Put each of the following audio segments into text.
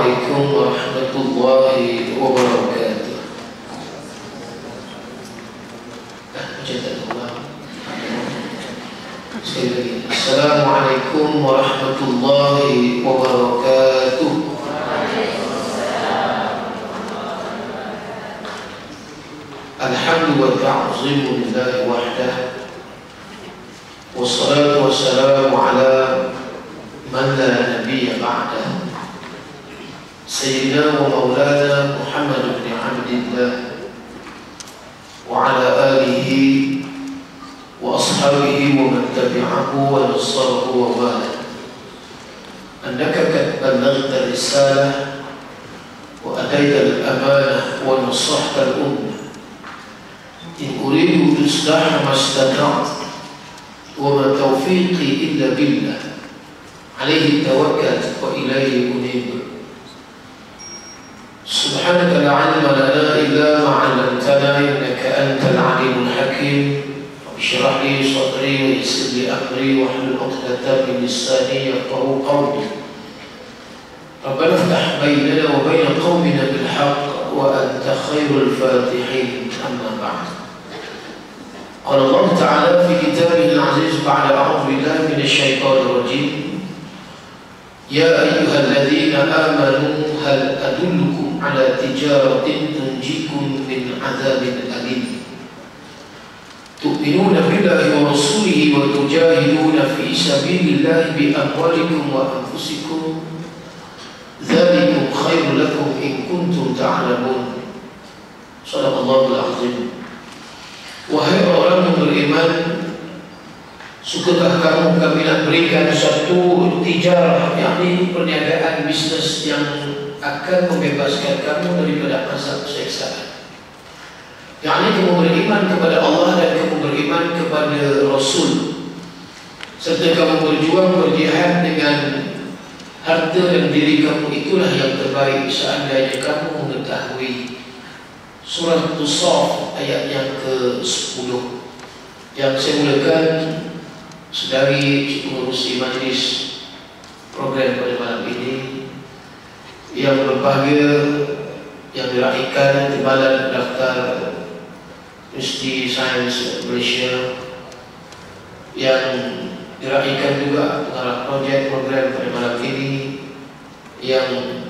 Assalamualaikum warahmatullahi wabarakatuh. Sekali lagi. Assalamualaikum warahmatullahi wabarakatuh. Alhamdu wa ta'zimu lillahi wahdah. Wassalatu wassalamu ala man la nabiyya ba'dah. Sayyidina wa maulana Muhammad bin Abdillah wa ala alihi wa ashabihi wa man tabi'ahu wa nassarahu wa wala. Annaka qad ballaghta risalah wa adayta al-amanah wa nasahta al-ummah. In uridu islaha ma istata'tu wa ma tawfiqi illa billah. Alayhi tawakkaltu wa ilayhi unib. Subhanaka la ilma lana illa ma 'allamtana innaka antal 'alimul hakim. Ishrah li sadri wa yassir li amri wahlul 'uqdatam min lisani yafqahu qawli. Rabbana iftah bainana wa bain qaumina bil haqq wa anta khairul fatihin. Amma ba'd. Qala Allah Ta'ala fi kitabihil 'aziz ba'da a'udzu billahi minasy syaithanir rajim. Ya ayyuhalladzina amanu hal adullukum ala tijaratin tunjikum min 'adzabin alim. Tu'minuna billahi wa rasulihi wa tujahiduna fi sabilillahi bi amwalikum wa anfusikum. Dzalikum khairul lakum in kuntum ta'lamun. Shadaqallahul 'azim. Wahai orang yang beriman, sukakah kamu kami nak berikan satu tijarah, yakni perniagaan bisnes yang akan membebaskan kamu daripada azab siksaan. Yakni kamu beriman kepada Allah dan kamu beriman kepada Rasul, serta kamu berjuang berjihad dengan harta dan diri kamu. Itulah yang terbaik seandainya kamu mengetahui. Surah Tusaf ayat yang ke-10 yang saya mulakan sedari cikgu menerusi majlis program pada malam ini. Yang berbahagia yang diraihkan timbalan daftar Universiti Sains Malaysia, yang diraihkan juga pengarah projek program pada malam ini, yang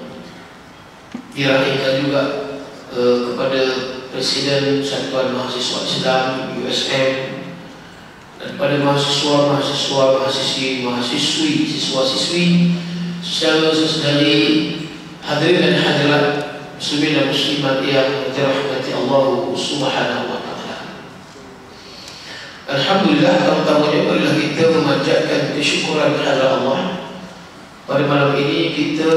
diraihkan juga kepada Presiden Satuan Mahasiswa Islam USM, dan pada mahasiswa-mahasiswa, mahasiswi, siswa-siswi, saudara-saudari, hadirin dan hadirat muslimin dan muslimat yang dirahmati Allah Subhanahu wa taala. Alhamdulillah, pertamanya marilah kita memanjatkan kesyukuran kepada Allah. Pada malam ini kita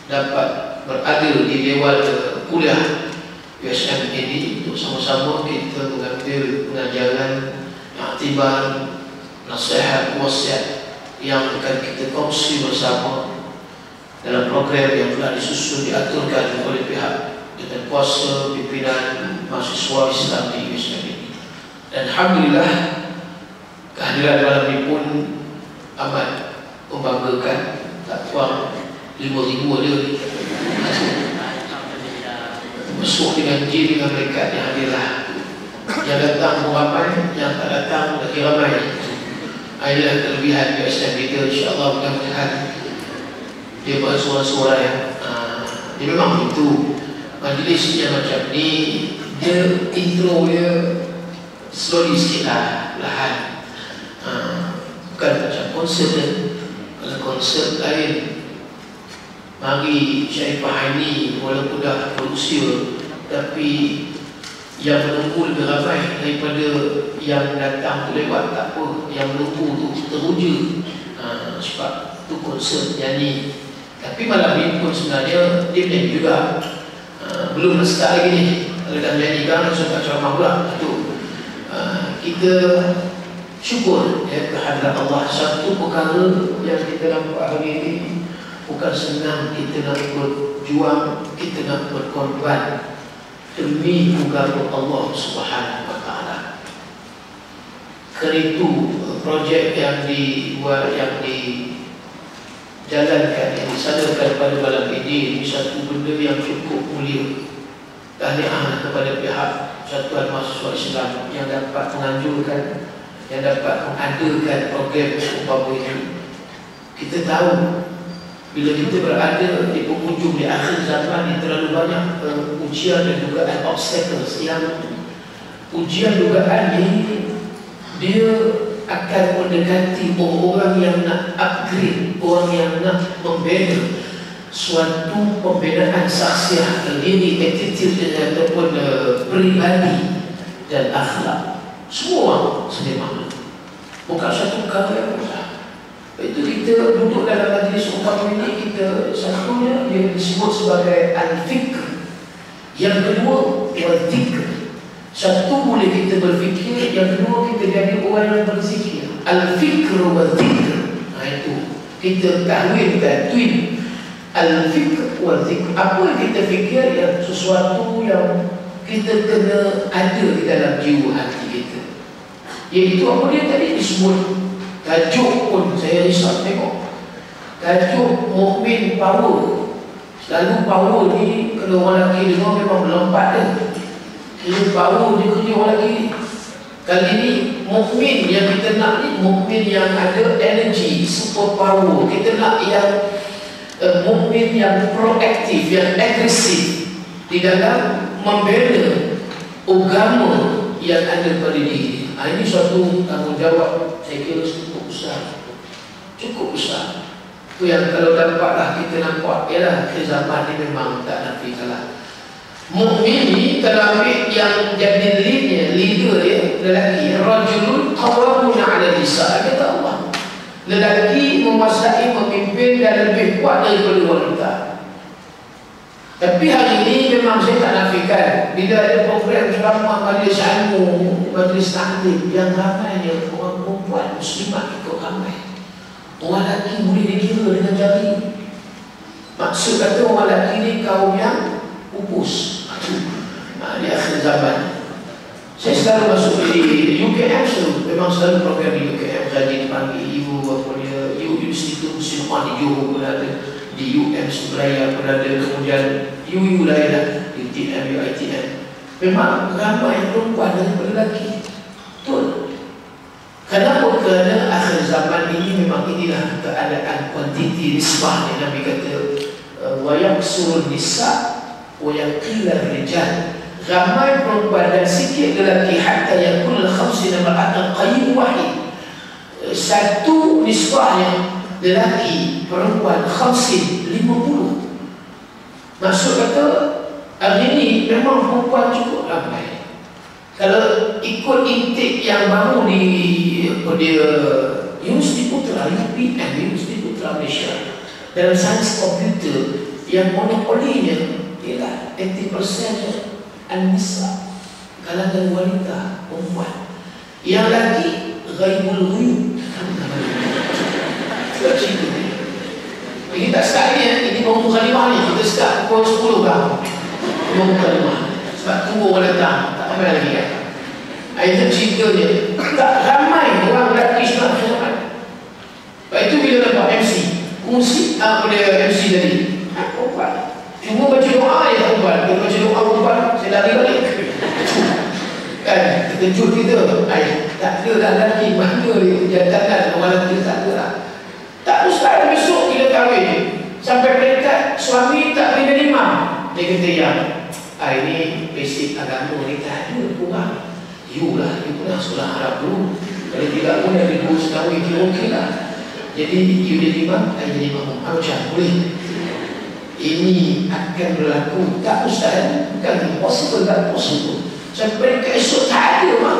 dapat berada di dewan kuliah USM ini untuk sama-sama kita mengambil pengajaran, iktibar, nasihat, wasiat yang akan kita kongsi bersama dalam program yang telah disusun diaturkan oleh pihak dengan kuasa pimpinan mahasiswa Islam di USM ini. Dan alhamdulillah, kehadiran malam ini pun amat membanggakan. Tak kurang 5,000 dia masuk dengan jin dengan mereka yang hadirlah. Yang datang pun ramai, yang tak datang lagi ramai. Inilah kelebihan USM kita. InsyaAllah mudah-mudahan dia buat suara-suara yang dia memang itu majlis yang macam ni, dia intro dia slowly sikit lah, perlahan. Bukan macam konsert. Kalau konsert lain, mari Syaifah Aini walaupun dah berusia, tapi yang menunggu lebih ramai daripada yang datang tu lewat. Tak apa, yang menunggu tu teruja. Sebab tu konsert nyanyi. Tapi malam ni pun sebenarnya dia nyanyi juga. Belum start lagi ni. Kalau dah nyanyi kan langsung kat ceramah pula. Kita syukur ya, kehadirat Allah. Satu perkara yang kita nampak hari ini, bukan senang kita nak berjuang, kita nak berkorban demi agama Allah Subhanahu wa taala. Kerana itu projek yang dibuat, yang jalankan ini, sadarkan pada malam ini satu benda yang cukup mulia. Tahniah kepada pihak Persatuan Mahasiswa Islam yang dapat menganjurkan, yang dapat mengadakan program seumpama ini. Kita tahu bila kita berada di penghujung di akhir zaman ini, terlalu banyak ujian dan dugaan obstacles. Yang ujian dugaan ini dia akan mendekati orang yang nak upgrade, orang yang nak membina suatu pembinaan saksiah diri, attitude ataupun peribadi dan akhlak. Semua sedia maklum. Bukan satu perkara yang mudah. Itu kita duduk dalam majlis umpama ini, kita satunya dia disebut sebagai al-fikr. Yang kedua, wal-dhikr. Satu boleh kita berfikir, yang kedua kita jadi orang yang berzikir. Al-fikr wal-dhikr. Itu kita kahwinkan, twin. Al-fikr wal-dhikr. Apa yang kita fikir, yang sesuatu yang kita kena ada di dalam jiwa hati kita. Iaitu apa dia tadi disebut. Tajuk pun saya risau tengok. Tajuk mukmin power. Selalu power ni kalau orang lelaki dengar memang melompat dia. Ini power dia kerja orang lelaki ni. Kali ni mukmin yang kita nak ni mukmin yang ada energy, super power. Kita nak yang mukmin yang proaktif, yang agresif di dalam membela agama yang ada pada diri. Ini suatu tanggungjawab saya kira cukup besar. Cukup besar. Itu yang kalau dapatlah kita nampak, ialah ke zaman ni memang tak nak kalah. Mukmin ni kalau ambil yang jadi leader dia, lelaki, rajulun qawwamun 'ala nisa, kata Allah. Lelaki menguasai, memimpin dan lebih kuat daripada wanita. Tapi hari ini memang saya tak nafikan, bila ada program ceramah, majlis ilmu, majlis taklim, yang ramainya orang perempuan muslimat ikut ramai. Orang lelaki boleh dikira dengan jari. Maksud kata orang lelaki ni kaum yang pupus. Di akhir zaman. Saya selalu masuk di UKM, memang selalu program di UKM. Jadi dipanggil ibu apa dia, Institut Muslimat di Johor pun ada, di UM Seberaya pun ada, kemudian UU lain lah, di TM, UITM. Memang ramai perempuan daripada lelaki. Betul. Kenapa? Kerana akhir zaman ini memang inilah keadaan kuantiti nisbah yang Nabi kata wa yaqsurun nisa wa yaqilar rijal. Ramai perempuan dan sikit lelaki, hatta yakul khamsina mar'atan qayyim wahid. Satu nisbahnya lelaki, perempuan khamsin, 50. Maksud kata hari ini memang perempuan cukup ramai. Kalau ikut intake yang baru di Universiti Putra, UPM, Universiti Putra Malaysia, dalam sains komputer, yang monopolinya ialah 80% an-nisa, kalangan wanita, perempuan. Yang lagi ghaibul ghuyub. Itu cerita ni. Ini tak sekali ya, ini baru kalimah ni. Kita start pukul 10 kan. Baru kalimah. Sebab tunggu orang datang, tak ramai lagi kan. Itu ceritanya. Tak ramai orang lelaki Islam ramai. Sebab itu bila dapat MC, fungsi apa dia MC tadi? Perempuan. Cuma baca doa ya perempuan. Bila baca doa perempuan, saya lari balik. Kan, terkejut kita. Tak ada dah lelaki, mana dia jantan orang lelaki tak ada lah. Tak mustahil besok kita kahwin sampai peringkat suami tak boleh terima. Dia kata ya, ini basic agama ni tak ada kurang. You pun sekolah Arab dulu. Kalau tidak pun yang dulu sekali itu okey lah. Jadi you jadi imam, saya jadi imam. Macam boleh. Ini akan berlaku. Tak mustahil, bukan impossible, tak possible. Sampai peringkat esok tak ada mak.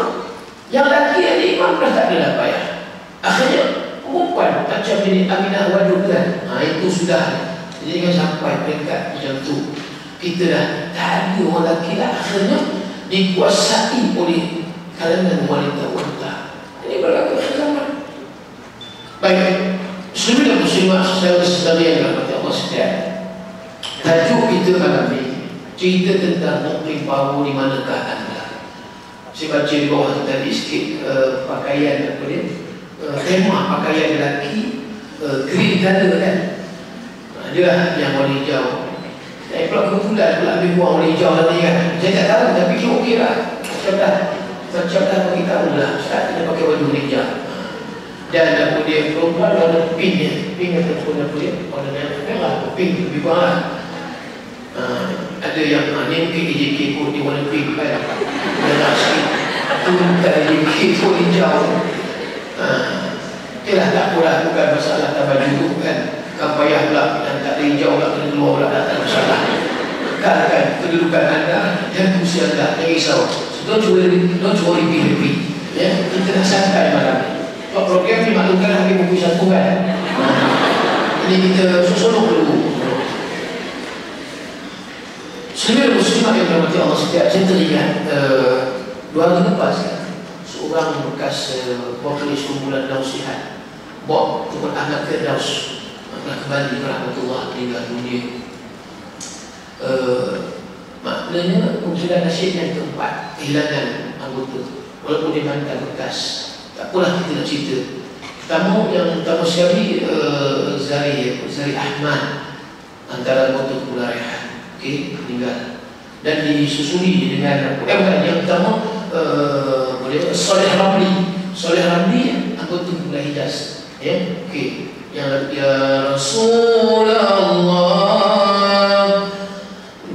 Yang lelaki ada imam dah tak ada lah payah. Akhirnya perempuan macam jadi Aminah Wadud kan. Itu sudah. Jadi jangan sampai peringkat macam tu. Kita dah tak ada orang lelaki lah. Akhirnya dikuasai oleh kalangan wanita-wanita. Ini berlaku zaman. Baik, muslimin dan muslimat saudara-saudara yang dirahmati Allah sekalian. Tajuk kita malam ini cerita tentang mukmin power di manakah anda. Saya baca di bawah tadi sikit pakaian apa dia, khemah pakaian lelaki green color kan. Dia lah yang warna hijau. Saya pula kebetulan pula ambil buang warna hijau tadi kan. Saya tak tahu tapi dia okey lah. Macam dah bagi tahu lah Ustaz dia pakai baju warna hijau. Dan aku dia perempuan warna pink ni. Pink ataupun apa dia? Warna merah, pink lebih kurang lah. Ada yang ni mungkin EJK pun dia warna pink kan. Dia nak sikit. Itu bukan EJK pun hijau. Itulah tak apalah, bukan masalah tak baju kan. Kan payah pula dan tak ada hijau pula kena keluar pula, tak ada masalah. Kan kedudukan anda dan kursi anda, jangan risau. So don't worry, be happy. Ya, kita nak santai malam ni. Program ni maklumkan hakim buku satu kan. Ini kita susunuk dulu. Sebenarnya muslimah yang berhormati Allah setiap saya teringat 2 hari lepas seorang bekas vokalis kumpulan Dausihat Bob Tuan Ahmad Firdaus kembali rahmatullah meninggal dunia. Maknanya kumpulan nasyid yang keempat kehilangan anggota walaupun dia mantan bekas. Tak apalah kita nak cerita. Pertama sekali Zari Ahmad antara anggota kumpulan Rehan meninggal dan disusuli dengan yang pertama Soleh Ramli anggota kumpulan Hijaz ya Rasulullah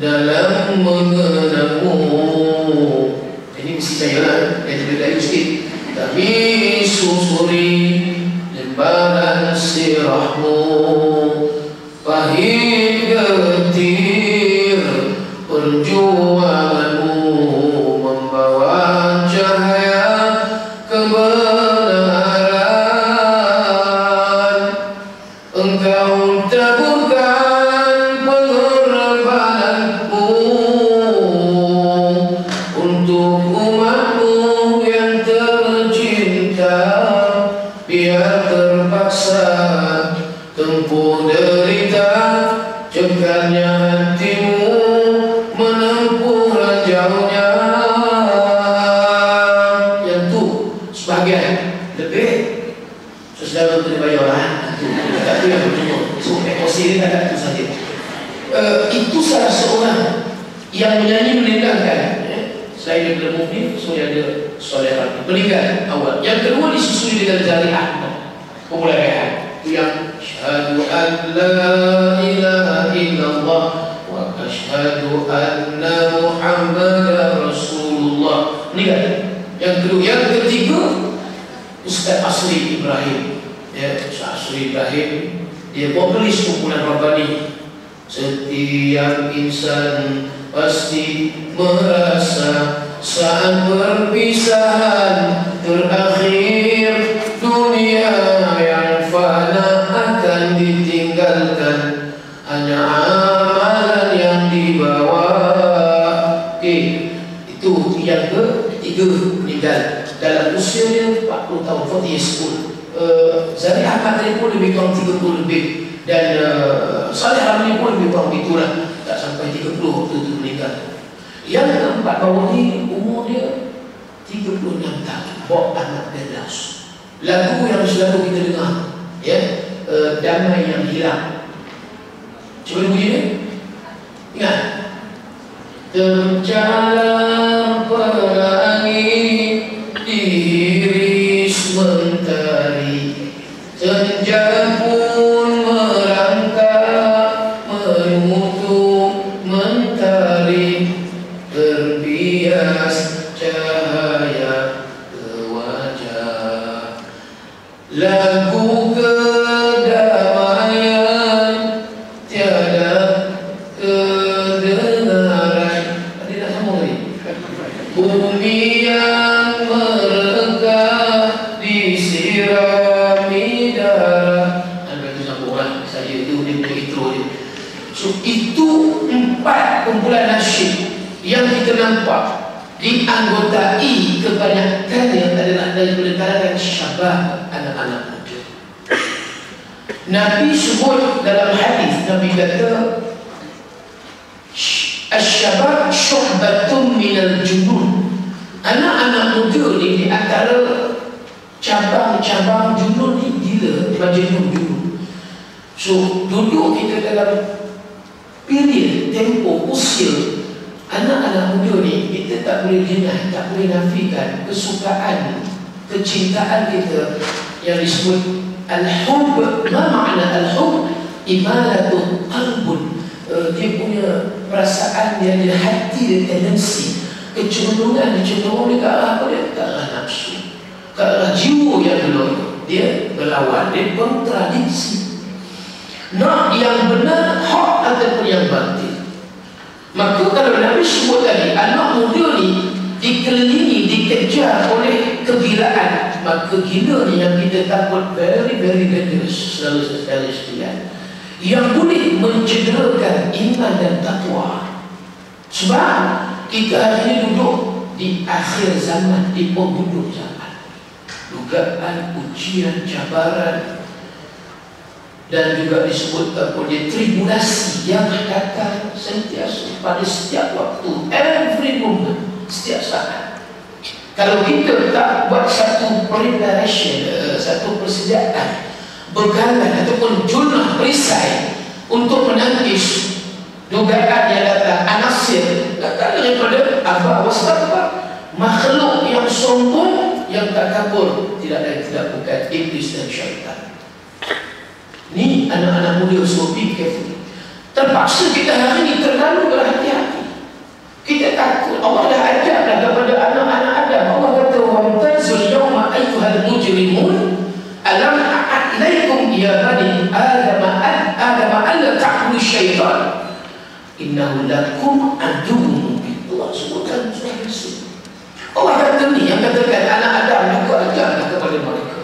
dalam mengenangmu. Ini mesti saya lah yang terdayu sikit. Kami susuri lembaran sirahmu, pahit getir perjuanganmu membawa cahaya kebenaran. Engkau taburkan pengorbananmu untuk umatmu yang tercinta, biar terpaksa tempuh derita, cekatnya hatimu menempuh ranjaunya. Yang tu sebahagian lebih saudara tu dibayar lah. Tak tu yang pertama. So ekosi dia tak ada tu saja. Itu salah seorang yang menyanyi meninggalkan. Selain daripada Mu'min, so ada Soleh Ramli meninggal awal. Yang kedua disusuli dengan Zari Ahmad kumpulan Rehan. Yang asyhadu an la ilaha illallah wa asyhadu anna Muhammadar Rasulullah meninggal. Yang kedua, yang ketiga Ustaz Asri Ibrahim. Ya, Ustaz Asri Ibrahim dia vokalis kumpulan Rabbani. Setiap insan pasti merasa saat perpisahan terakhir dunia yang fana akan ditinggalkan, hanya amalan yang dibawa. Itu yang ketiga meninggal dalam usianya 40 tahun, 40 years old. Zari Ahmad tadi pun lebih kurang 30 lebih dan Saleh Ramli pun lebih kurang itulah, tak sampai 30 waktu itu meninggal. Yang keempat bawah ni umur dia 36 tahun, Bob Ahmad Firdaus. Lagu yang selalu kita dengar, ya, Damai Yang Hilang. Cuba bunyi ni. Ingat. Terjalan pelangi diiris mentari, senja pun merangkak menutup mentari, terbias cahaya ke wajah. Lagu kedamaian tiada kedengaran. Tadi nak sambung tadi. Bumi yang mereka disirami darah. Itu sambung lah. Saya itu dia punya intro dia. So itu 4 kumpulan nasyid yang kita nampak dianggotai kebanyakannya adalah dari kalangan syabab, anak-anak muda. Nabi sebut dalam hadis, Nabi kata asy-syabab syu'batun minal junun. Anak-anak muda ni di antara cabang-cabang junun ni, gila, majnun junun. So duduk kita dalam period, tempo, usia anak-anak muda ni, kita tak boleh deny, tak boleh nafikan kesukaan, kecintaan kita yang disebut al-hub. Ma makna al-hub? Imalatun qalbun. Dia punya perasaan yang di hati dan tendensi, kecenderungan dia ke arah apa dia? Ke arah nafsu, ke arah jiwa yang dulu. Dia berlawan, dia kontradiksi. Nak yang benar, hak ataupun yang batil. Maka kalau Nabi sebut tadi, anak muda ni dikelilingi, dikejar oleh kegilaan, maka gila ni yang kita takut, very very dangerous, saudara-saudara sekalian, yang boleh mencederakan iman dan takwa. Sebab kita hari ini duduk di akhir zaman, di penghujung zaman. Dugaan, ujian, cabaran, dan juga disebut oleh tribulasi yang datang sentiasa pada setiap waktu, every moment, setiap saat. Kalau kita tak buat satu preparation, satu persediaan, bekalan ataupun jurnal perisai untuk menangkis dugaan yang datang, anasir datang daripada apa wastabah, makhluk yang sombong, yang tak kabur, tidak lain tidak bukan iblis dan syaitan. Ni anak-anak muda, so be careful. Terpaksa kita hari ini terlalu berhati-hati. Kita takut. Allah dah ajar dah kepada anak-anak Adam. Allah kata, "Wamtazul yawma ayyuhal mujrimun, alam a'ad ilaikum ya bani Adam alla ta'budu syaitan, innahu lakum aduwwun mubin." Allah sebutkan surah Yasin. Allah kata ni, yang katakan anak Adam juga ajarlah kepada mereka.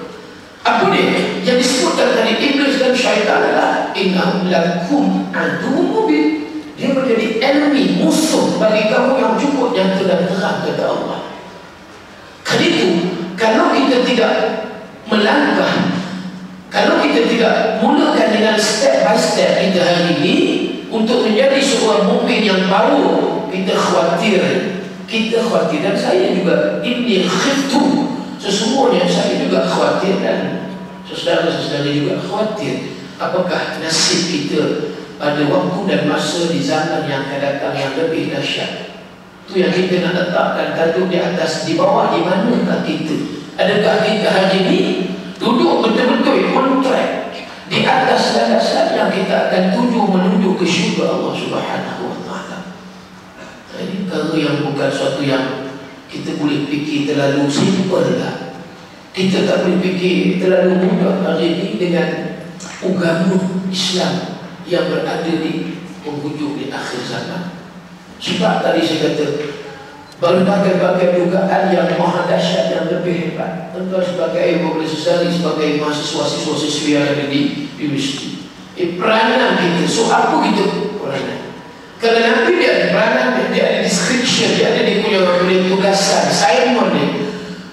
Apa dia? Yang disebutkan tadi iblis dan syaitan adalah innahum lakum aduwwun mubin. Dia menjadi enemy, musuh bagi kamu yang cukup, yang terang, kata Allah. Karena itu, kalau kita tidak melangkah, kalau kita tidak mulakan dengan step by step kita hari ini untuk menjadi seorang mukmin yang baru, kita khawatir. Dan saya juga inni khiftu, sesungguhnya saya juga khawatir, dan saudara-saudara juga khawatir apakah nasib kita pada waktu dan masa di zaman yang akan datang yang lebih dahsyat. Itu yang kita nak letakkan tajuk di atas, di bawah, di manakah kita? Adakah kita hari ini duduk betul-betul on track di atas landasan yang kita akan tuju menuju ke syurga Allah Subhanahu wa ta'ala? Ini perkara yang bukan suatu yang kita boleh fikir terlalu simple lah. Kita tak boleh fikir terlalu mudah hari ini dengan agama Islam yang berada di penghujung di akhir zaman. Sebab tadi saya kata berbagai-bagai dugaan yang maha dahsyat, yang lebih hebat. Tentu sebagai boleh sesali, sebagai mahasiswa-siswa siswi yang ada di universiti, peranan kita. So apa kita peranan? Kalau nanti dia ada peranan, dia ada description, dia ada dia punya tugasan, assignment ni.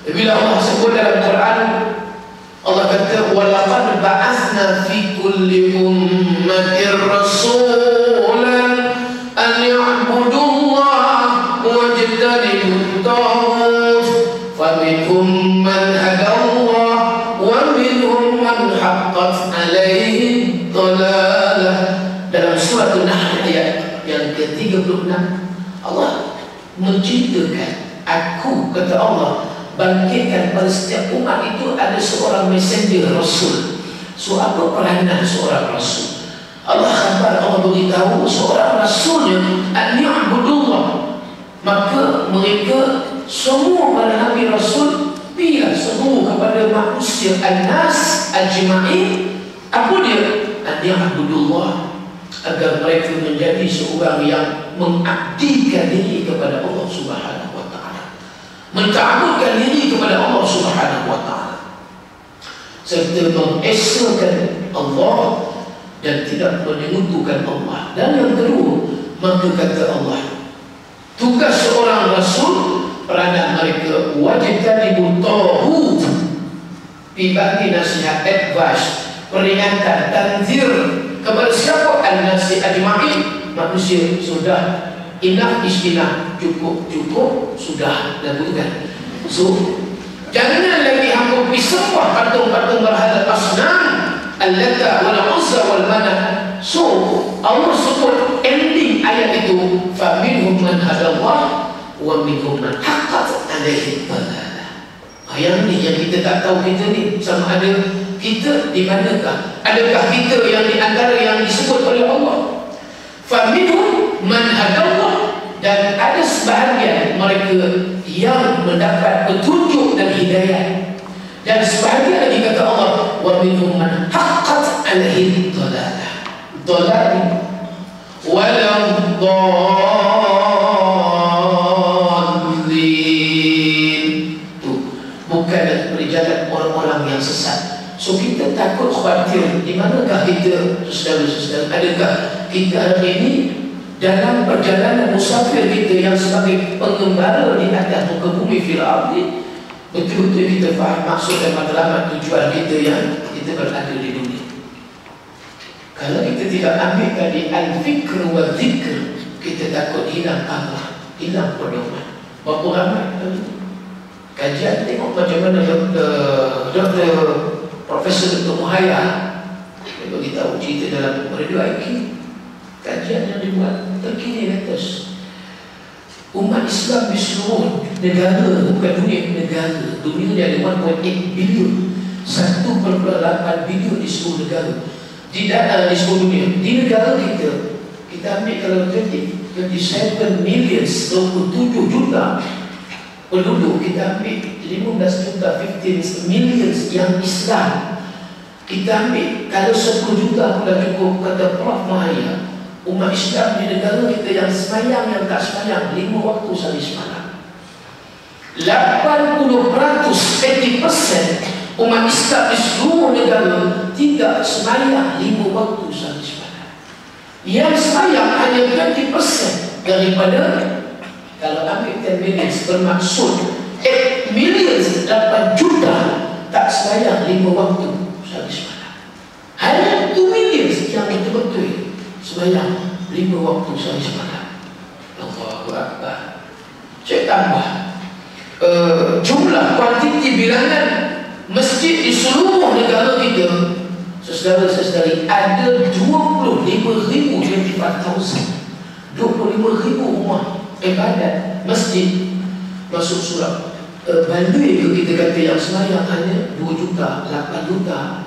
Bila Allah sebut dalam Quran, Allah kata, "Walaqad ba'athna fi kulli ummatin rasulan an ya'budu Allah wajtanibut taghut, faminhum man hada Allah wa minhum man haqqat alaihi dhalalah." Dalam surah An-Nahl ayat yang ke-36, Allah menceritakan, aku, kata Allah, bangkitkan pada setiap umat itu ada seorang messenger, rasul. So apa peranan seorang rasul? Allah khabar, Allah beritahu seorang rasulnya an ya'budullah. Maka mereka semua para nabi rasul bila seru kepada manusia, an-nas ajma'in. Apa dia? An ya'budullah, agar mereka menjadi seorang yang mengabdikan diri kepada Allah Subhanahu wa ta'ala, menta'abudkan diri kepada Allah Subhanahu wa ta'ala, serta mengesahkan Allah dan tidak menyekutukan Allah. Dan yang kedua, maka kata Allah, tugas seorang rasul, peranan mereka, wajibkanibut taghut, dibagi nasihat, advice, peringatan, tanzir kepada siapa? An-nasi ajma'in, manusia. Sudah, enough is enough, cukup sudah, dan bukan. So jangan lagi hangpa pergi sembah patung-patung berhala asnam. Al-Lata wal-Uzza wal-Manat. So Allah sebut ending ayat itu, faminhum man hadallah wa minhum man haqqat alaihi dhalalah. Yang ni yang kita tak tahu kita ni sama ada kita di manakah? Adakah kita yang di antara yang disebut oleh Allah? Faminhum man hadallah, dan ada sebahagian mereka yang mendapat petunjuk dan hidayah, dan sebahagian lagi kata Allah wa minhum man haqqat alaihi dhalalah. Dhalalah walau dhalin, bukan berjalan orang-orang yang sesat. So kita takut khawatir di manakah kita, saudara-saudara, adakah kita hari ini dalam perjalanan musafir kita yang sebagai pengembara di atas muka bumi fil ardi, betul-betul kita faham maksud dan matlamat tujuan kita yang kita berada di dunia. Kalau kita tidak ambil tadi al-fikr wa zikr, kita takut hilang Allah, hilang pedoman. Berapa ramai kajian, tengok macam mana Dr. Profesor Dr. Muhaya dia beritahu cerita dalam Radio IQ, kajian yang dibuat terkini atas umat Islam di seluruh negara, bukan dunia, negara. Dunia ni ada 1.8 bilion, 1.8 bilion di seluruh negara, di dalam di seluruh dunia. Di negara kita ambil kalau 27 million, 27 juta penduduk, kita ambil 15 juta, 15 million yang Islam, kita ambil kalau 10 juta pun dah cukup. Kata Prof. Mahaya, umat Islam di negara kita yang semayang, yang tak semayang 5 waktu sehari semalam. 80%, 80% umat Islam di seluruh negara tidak semayang 5 waktu sehari semalam. Yang semayang hanya 20% daripada, kalau ambil 10 million bermaksud 8 million, 8 juta tak semayang 5 waktu sehari semalam. Hanya 2 million yang betul-betul semayang 5 waktu sehari semalam. Allahu Akbar. Saya tambah jumlah kuantiti bilangan masjid di seluruh negara kita, saudara-saudari, ada 25,000, 25,000 rumah ibadat masjid. Masuk surat Balui ke kita kata yang semayang hanya 2 juta, 8 juta.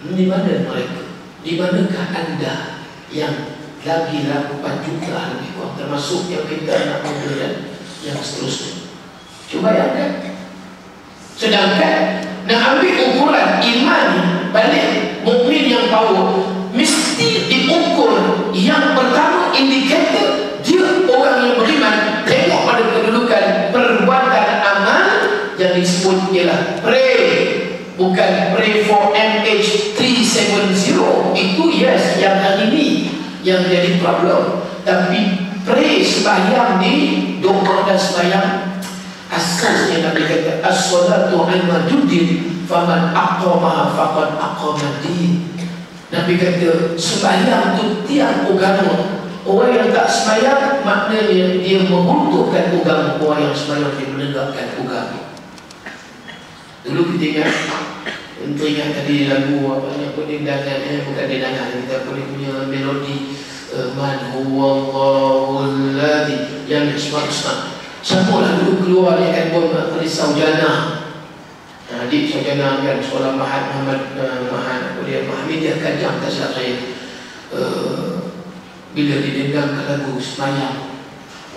Di mana mereka? Di manakah anda yang lagi 8 juta lebih kurang, termasuk yang kita nak muda dan yang seterusnya? Cuba bayangkan. Sedangkan nak ambil ukuran iman balik mukmin yang power, mesti diukur yang pertama, indikator dia orang yang beriman. Tengok pada kedudukan perbuatan amal yang disebut ialah pray, bukan pray for MH370. Itu yes, yang hari ini yang jadi problem. Tapi pray, sembahyang di doa dan sembahyang asasnya Nabi kata as-salatu al-majudin faman aqamaha faqad aqamadin. Nabi kata sembahyang itu tiang agama. Orang yang tak sembahyang maknanya dia meruntuhkan agama. Orang yang sembahyang dia menegakkan agama. Dulu kita ingat, ingat tadi lagu apa yang penindakan, bukan dindangan, kita boleh punya melodi man huwallahul ladzi yang semua. Siapalah dulu keluar dia kan buat risau jana. Adik saujana kan sekolah Muhammad Mahmidiyah Kajang, tak silap saya. Bila didendangkan lagu semayang,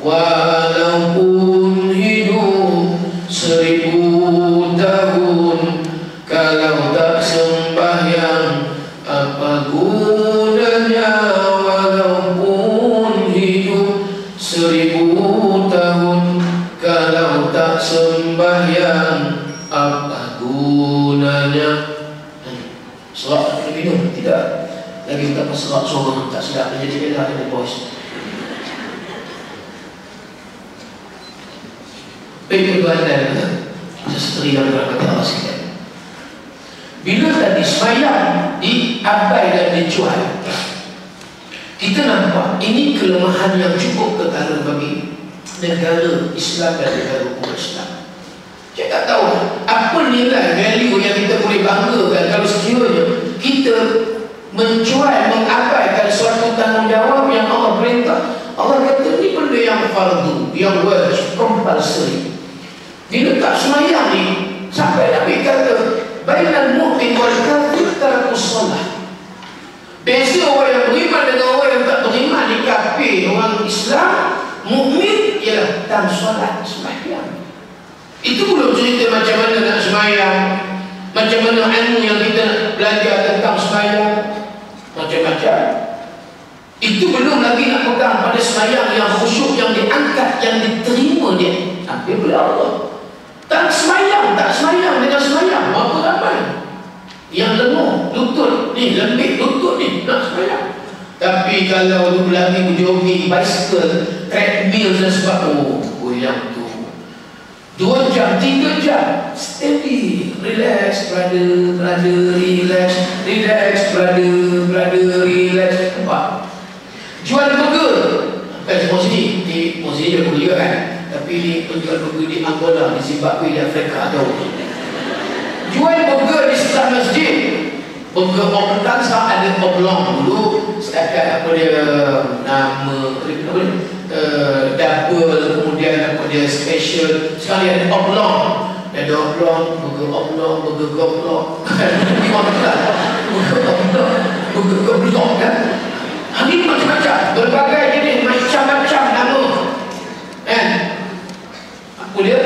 walaupun hidup 1000 tahun, kalau tak sembahyang apa gunanya? Walaupun hidup 1000 tahun, kalau tak sembahyang apa gunanya? Serak nak minum? Tidak. Lagi tak serak sorang, tak sedap. Jadi elah ada bos. Baik tuan-tuan, sesteri yang dirahmati Allah sekalian. Bila tadi semayang diabai dan dijual, kita nampak ini kelemahan yang cukup ketara bagi negara Islam dan negara umat Islam. Saya tak tahu apa nilai value yang kita boleh banggakan kalau sekiranya kita mencuai, mengabaikan suatu tanggungjawab yang Allah perintah. Allah kata ni benda yang fardu, yang wajib, compulsory. Bila tak semayang ni, sampai Nabi kata bainal mu'min wal kafir tarakus solat. Beza orang yang beriman dengan orang yang tak beriman ni kafir. Orang Islam, mukmin ialah tak solat, semayang. Itu belum cerita macam mana nak semayang, macam mana ilmu yang kita nak belajar tentang semayang, macam-macam. Itu belum lagi nak pegang pada semayang yang khusyuk, yang diangkat, yang diterima dia sampai oleh Allah. Tak semayang dengan semayang berapa ramai yang lenguh lutut ni, lembik lutut ni nak semayang. Tapi kalau dulu lagi berjogging, bicycle, treadmill dan sebagainya, yang tu 2 jam, 3 jam steady, relax brother, relax brother, relax. Nampak? Jual burger bukan semua sini, di sini dia boleh juga kan, tapi ni penjual burger di Angola, di Zimbabwe, di Afrika atau jual burger di sebelah masjid. Burger oblong, ada oblong dulu setakat apa dia nama double, kemudian apa dia special, sekali ada oblong, burger oblong, burger goblok burger goblok kan. Ini macam-macam, berbagai jenis, macam-macam nama kan. Apa dia?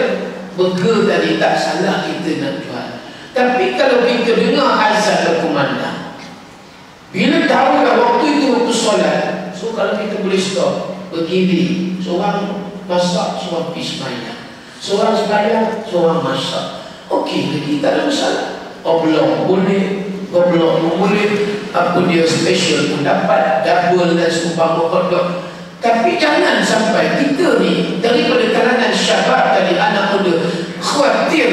Burger tadi tak salah kita nak jual. Tapi kalau kita dengar azan berkumandang, bila tahu dah waktu itu waktu solat, so kalau kita boleh stop, berdiri, seorang masak, seorang pergi semayang, seorang semayang, seorang masak. Okey, kita tak ada masalah. Oblong boleh, goblok boleh, apa dia special pun dapat, double dan seumpama hotdog. Tapi jangan sampai kita ni daripada kalangan syabab tadi, anak muda, khawatir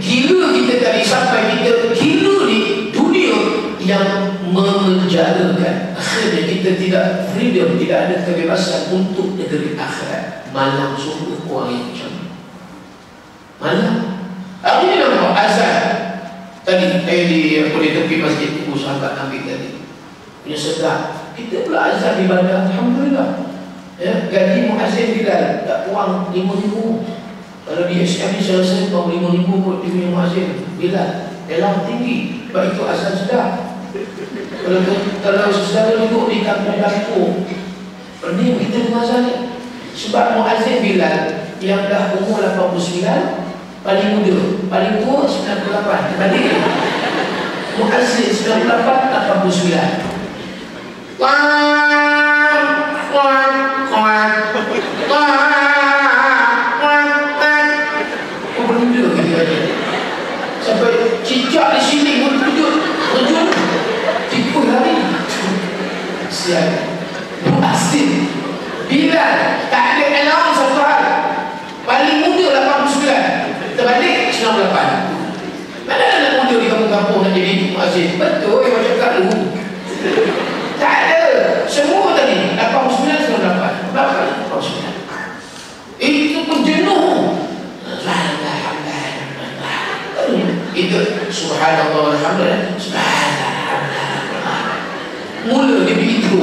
gila kita tadi sampai kita gila di dunia yang menjarakan. Akhirnya kita tidak freedom, tidak ada kebebasan untuk negeri akhirat. Malam sungguh orang yang macam malam. Hari ni nampak azan tadi di tepi masjid Ibu sahabat ambil tadi punya sedap. Kita pula azan di bandar, alhamdulillah. Ya, gaji muazzin Bilal tak kurang 5,000. Kalau di SM ni saya rasa kurang 5,000 kot dia punya muazzin Bilal. Elang tinggi, sebab itu azan sedap. Kalau saudara duduk di kampung dapur, pening kita dengan azan ni. Sebab muazzin Bilal yang dah umur 89, paling muda, paling tua 98. Terbalik muazzin 98, 89. Benda kita ada sampai cicak di sini pun terjun tipu lari. Siap muazzin Bilal tak ada alarm satu hal, paling muda 89, terbalik 98. Mana anak muda di kampung-kampung nak jadi muazzin? Betul yang macam kat dulu. Tak ada. Semua tadi 89, 98. Berapa? 89. Itu pun jenuh. Itu subhanallah alhamdulillah, subhanallah. Mula dia begitu.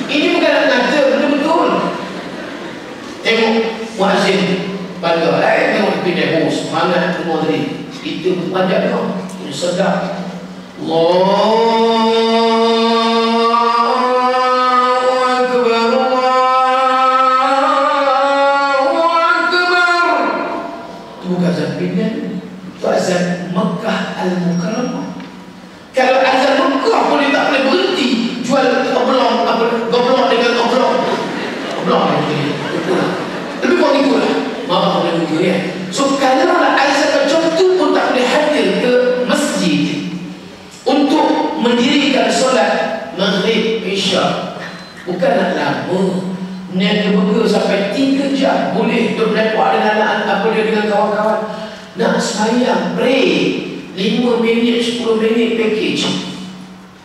Ini bukan nak kata betul-betul. Tengok muazzin bangga, tengok pindah semangat semua tadi. Itu panjang tau. Ini sedap. Azan Mekah Al-Mukarramah. Kalau azan Mekah pun dia tak boleh berhenti jual oblong, goblok dengan oblong. Lebih kurang itu lah. Maaf boleh begitu ya. So kalau azan macam tu pun tak boleh hadir ke masjid untuk mendirikan solat maghrib isya, bukan nak lama. Niat burger sampai 3 jam boleh duduk lepak dengan apa dia dengan kawan-kawan. Nak semayang, pray 5 minit, 10 minit package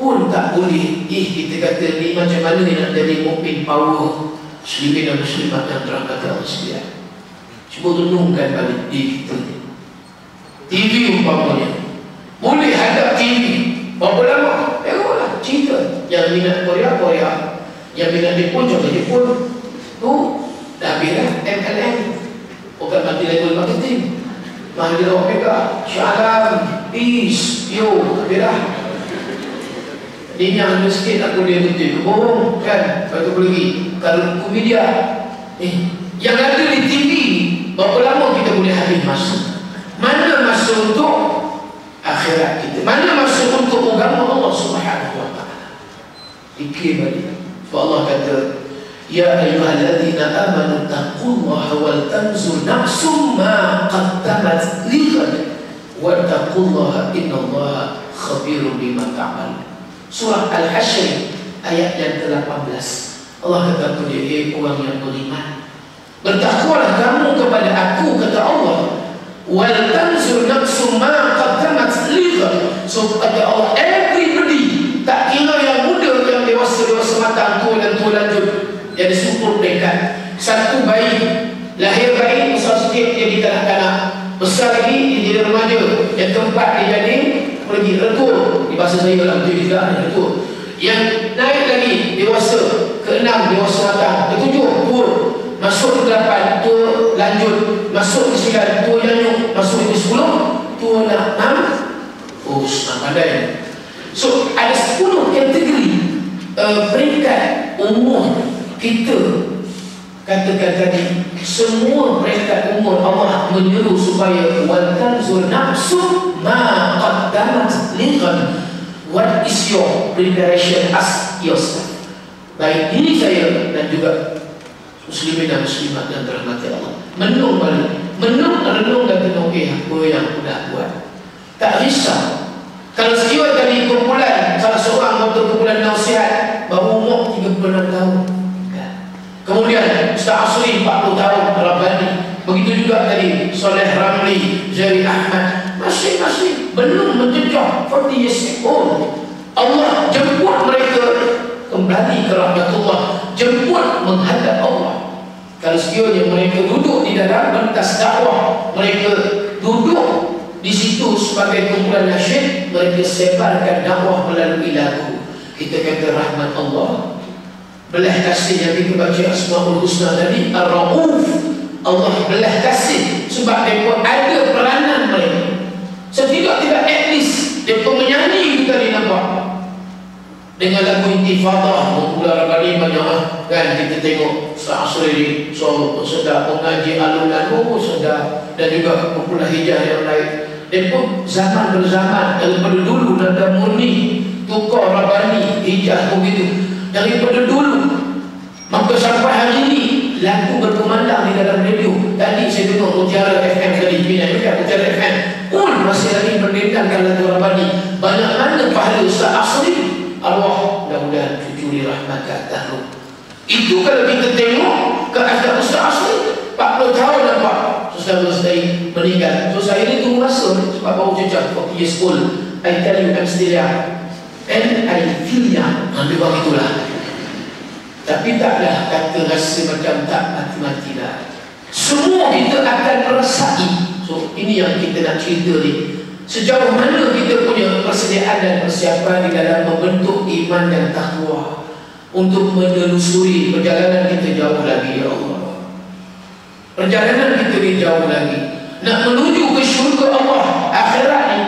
pun tak boleh. Kita kata ni macam mana ni nak jadi mukmin power muslimin dan muslimat yang terangkat Allah sekalian. Cuba renungkan balik diri kita. TV umpamanya boleh hadap TV Berapa lama? Tengoklah cerita. Yang minat Korea, Korea. Yang minat Jepun, contoh Jepun. Tu dah habis dah MLM. Bukan multi-level marketing. Mahal Omega, Shalom, Peace, Yo, habis dah. Ini yang ada sikit aku dia betul. Bohong kan? Lepas tu pergi. Kalau media. Yang ada di TV, berapa lama kita boleh habis masa? Mana masa untuk akhirat kita? Mana masa untuk agama Allah Subhanahu wa ta'ala? Fikir balik. Sebab Allah kata, Ya ayyuhalladzina amanu taqullaha wal tanzur nafsum ma qaddamat lighad wattaqullaha innallaha khabirun bima ta'malun. Surah Al-Hashr ayat yang ke-18. Allah kata kepada dia, orang yang beriman, bertakwalah kamu kepada aku, kata Allah, wal tanzur nafsum ma qaddamat lighad. So kata Allah, everybody, tak kira yang muda, yang dewasa matang, tua dan tua lanjut, yang disumpul dekat. Satu bayi lahir bayi besar sikit dia kanak-kanak, besar lagi dia jadi remaja, yang keempat dia jadi pergi retua, di bahasa saya lah betul juga retua. Yang naik lagi dewasa, keenam dewasa matang, ketujuh tua, masuk ke 8 tua lanjut, masuk ke 9 tua nyanyuk, masuk ke 10 tua nak 6. Oh, senang pandai. So ada 10 kategori peringkat umur kita. Katakan tadi, semua peringkat umur Allah menyuruh supaya wal tanzur nafsu ma qaddamat lighad. What is your preparation? Ask yourself. Baik diri saya dan juga muslimin dan muslimat yang dirahmati Allah. Menung balik, renung dan tenung, apa yang aku dah buat. Tak risau. Kalau sejiwa tadi kumpulan, salah seorang anggota kumpulan nasihat baru umur 36 tahun. Kemudian Ustaz Asri 40 tahun Rabbani. Begitu juga tadi Soleh Ramli, Zari Ahmad, masing-masing belum menjejak 40 years old. Allah jemput mereka kembali ke rahmatullah, jemput menghadap Allah. Kalau sekiranya mereka duduk di dalam pentas dakwah, mereka duduk di situ sebagai kumpulan nasyid, mereka sebarkan dakwah melalui lagu. Kita kata rahmat Allah, belah kasih yang kita baca Asmaul Husna tadi, Ar-Rauf. Allah belah kasih sebab mereka ada peranan mereka. Setidak-tidak at least mereka menyanyi kita ni nampak. Dengan lagu Intifadah, Mula Rabbani banyak kan kita tengok Ustaz Asri sedap mengaji alun-alun sedap, dan juga kumpulan hijah yang lain. Mereka zaman berzaman, daripada dulu nada murni, tukar Rabbani, hijah begitu. Daripada dulu, maka sampai hari ini lagu berkumandang di dalam radio. Tadi saya dengar Mutiara FM tadi, minat juga Mutiara FM pun masih lagi mendendangkan lagu Rabbani. Banyak mana pahala Ustaz Asri, arwah mudah-mudahan cucu dirahmatkan tahluk. Itu kalau kita tengok keadaan Ustaz Asri 40 tahun nampak saudara-saudari meninggal. So saya ni tunggu masa sebab baru cecah 40 years old. I tell you, I'm still young and I feel young. Lebih begitulah. Tapi taklah kata rasa macam tak mati-mati lah. Semua kita akan merasai. So ini yang kita nak cerita ni. Sejauh mana kita punya persediaan dan persiapan di dalam membentuk iman dan takwa untuk menelusuri perjalanan kita jauh lagi, ya Allah. Perjalanan kita ni jauh lagi. Nak menuju ke syurga Allah akhirat ni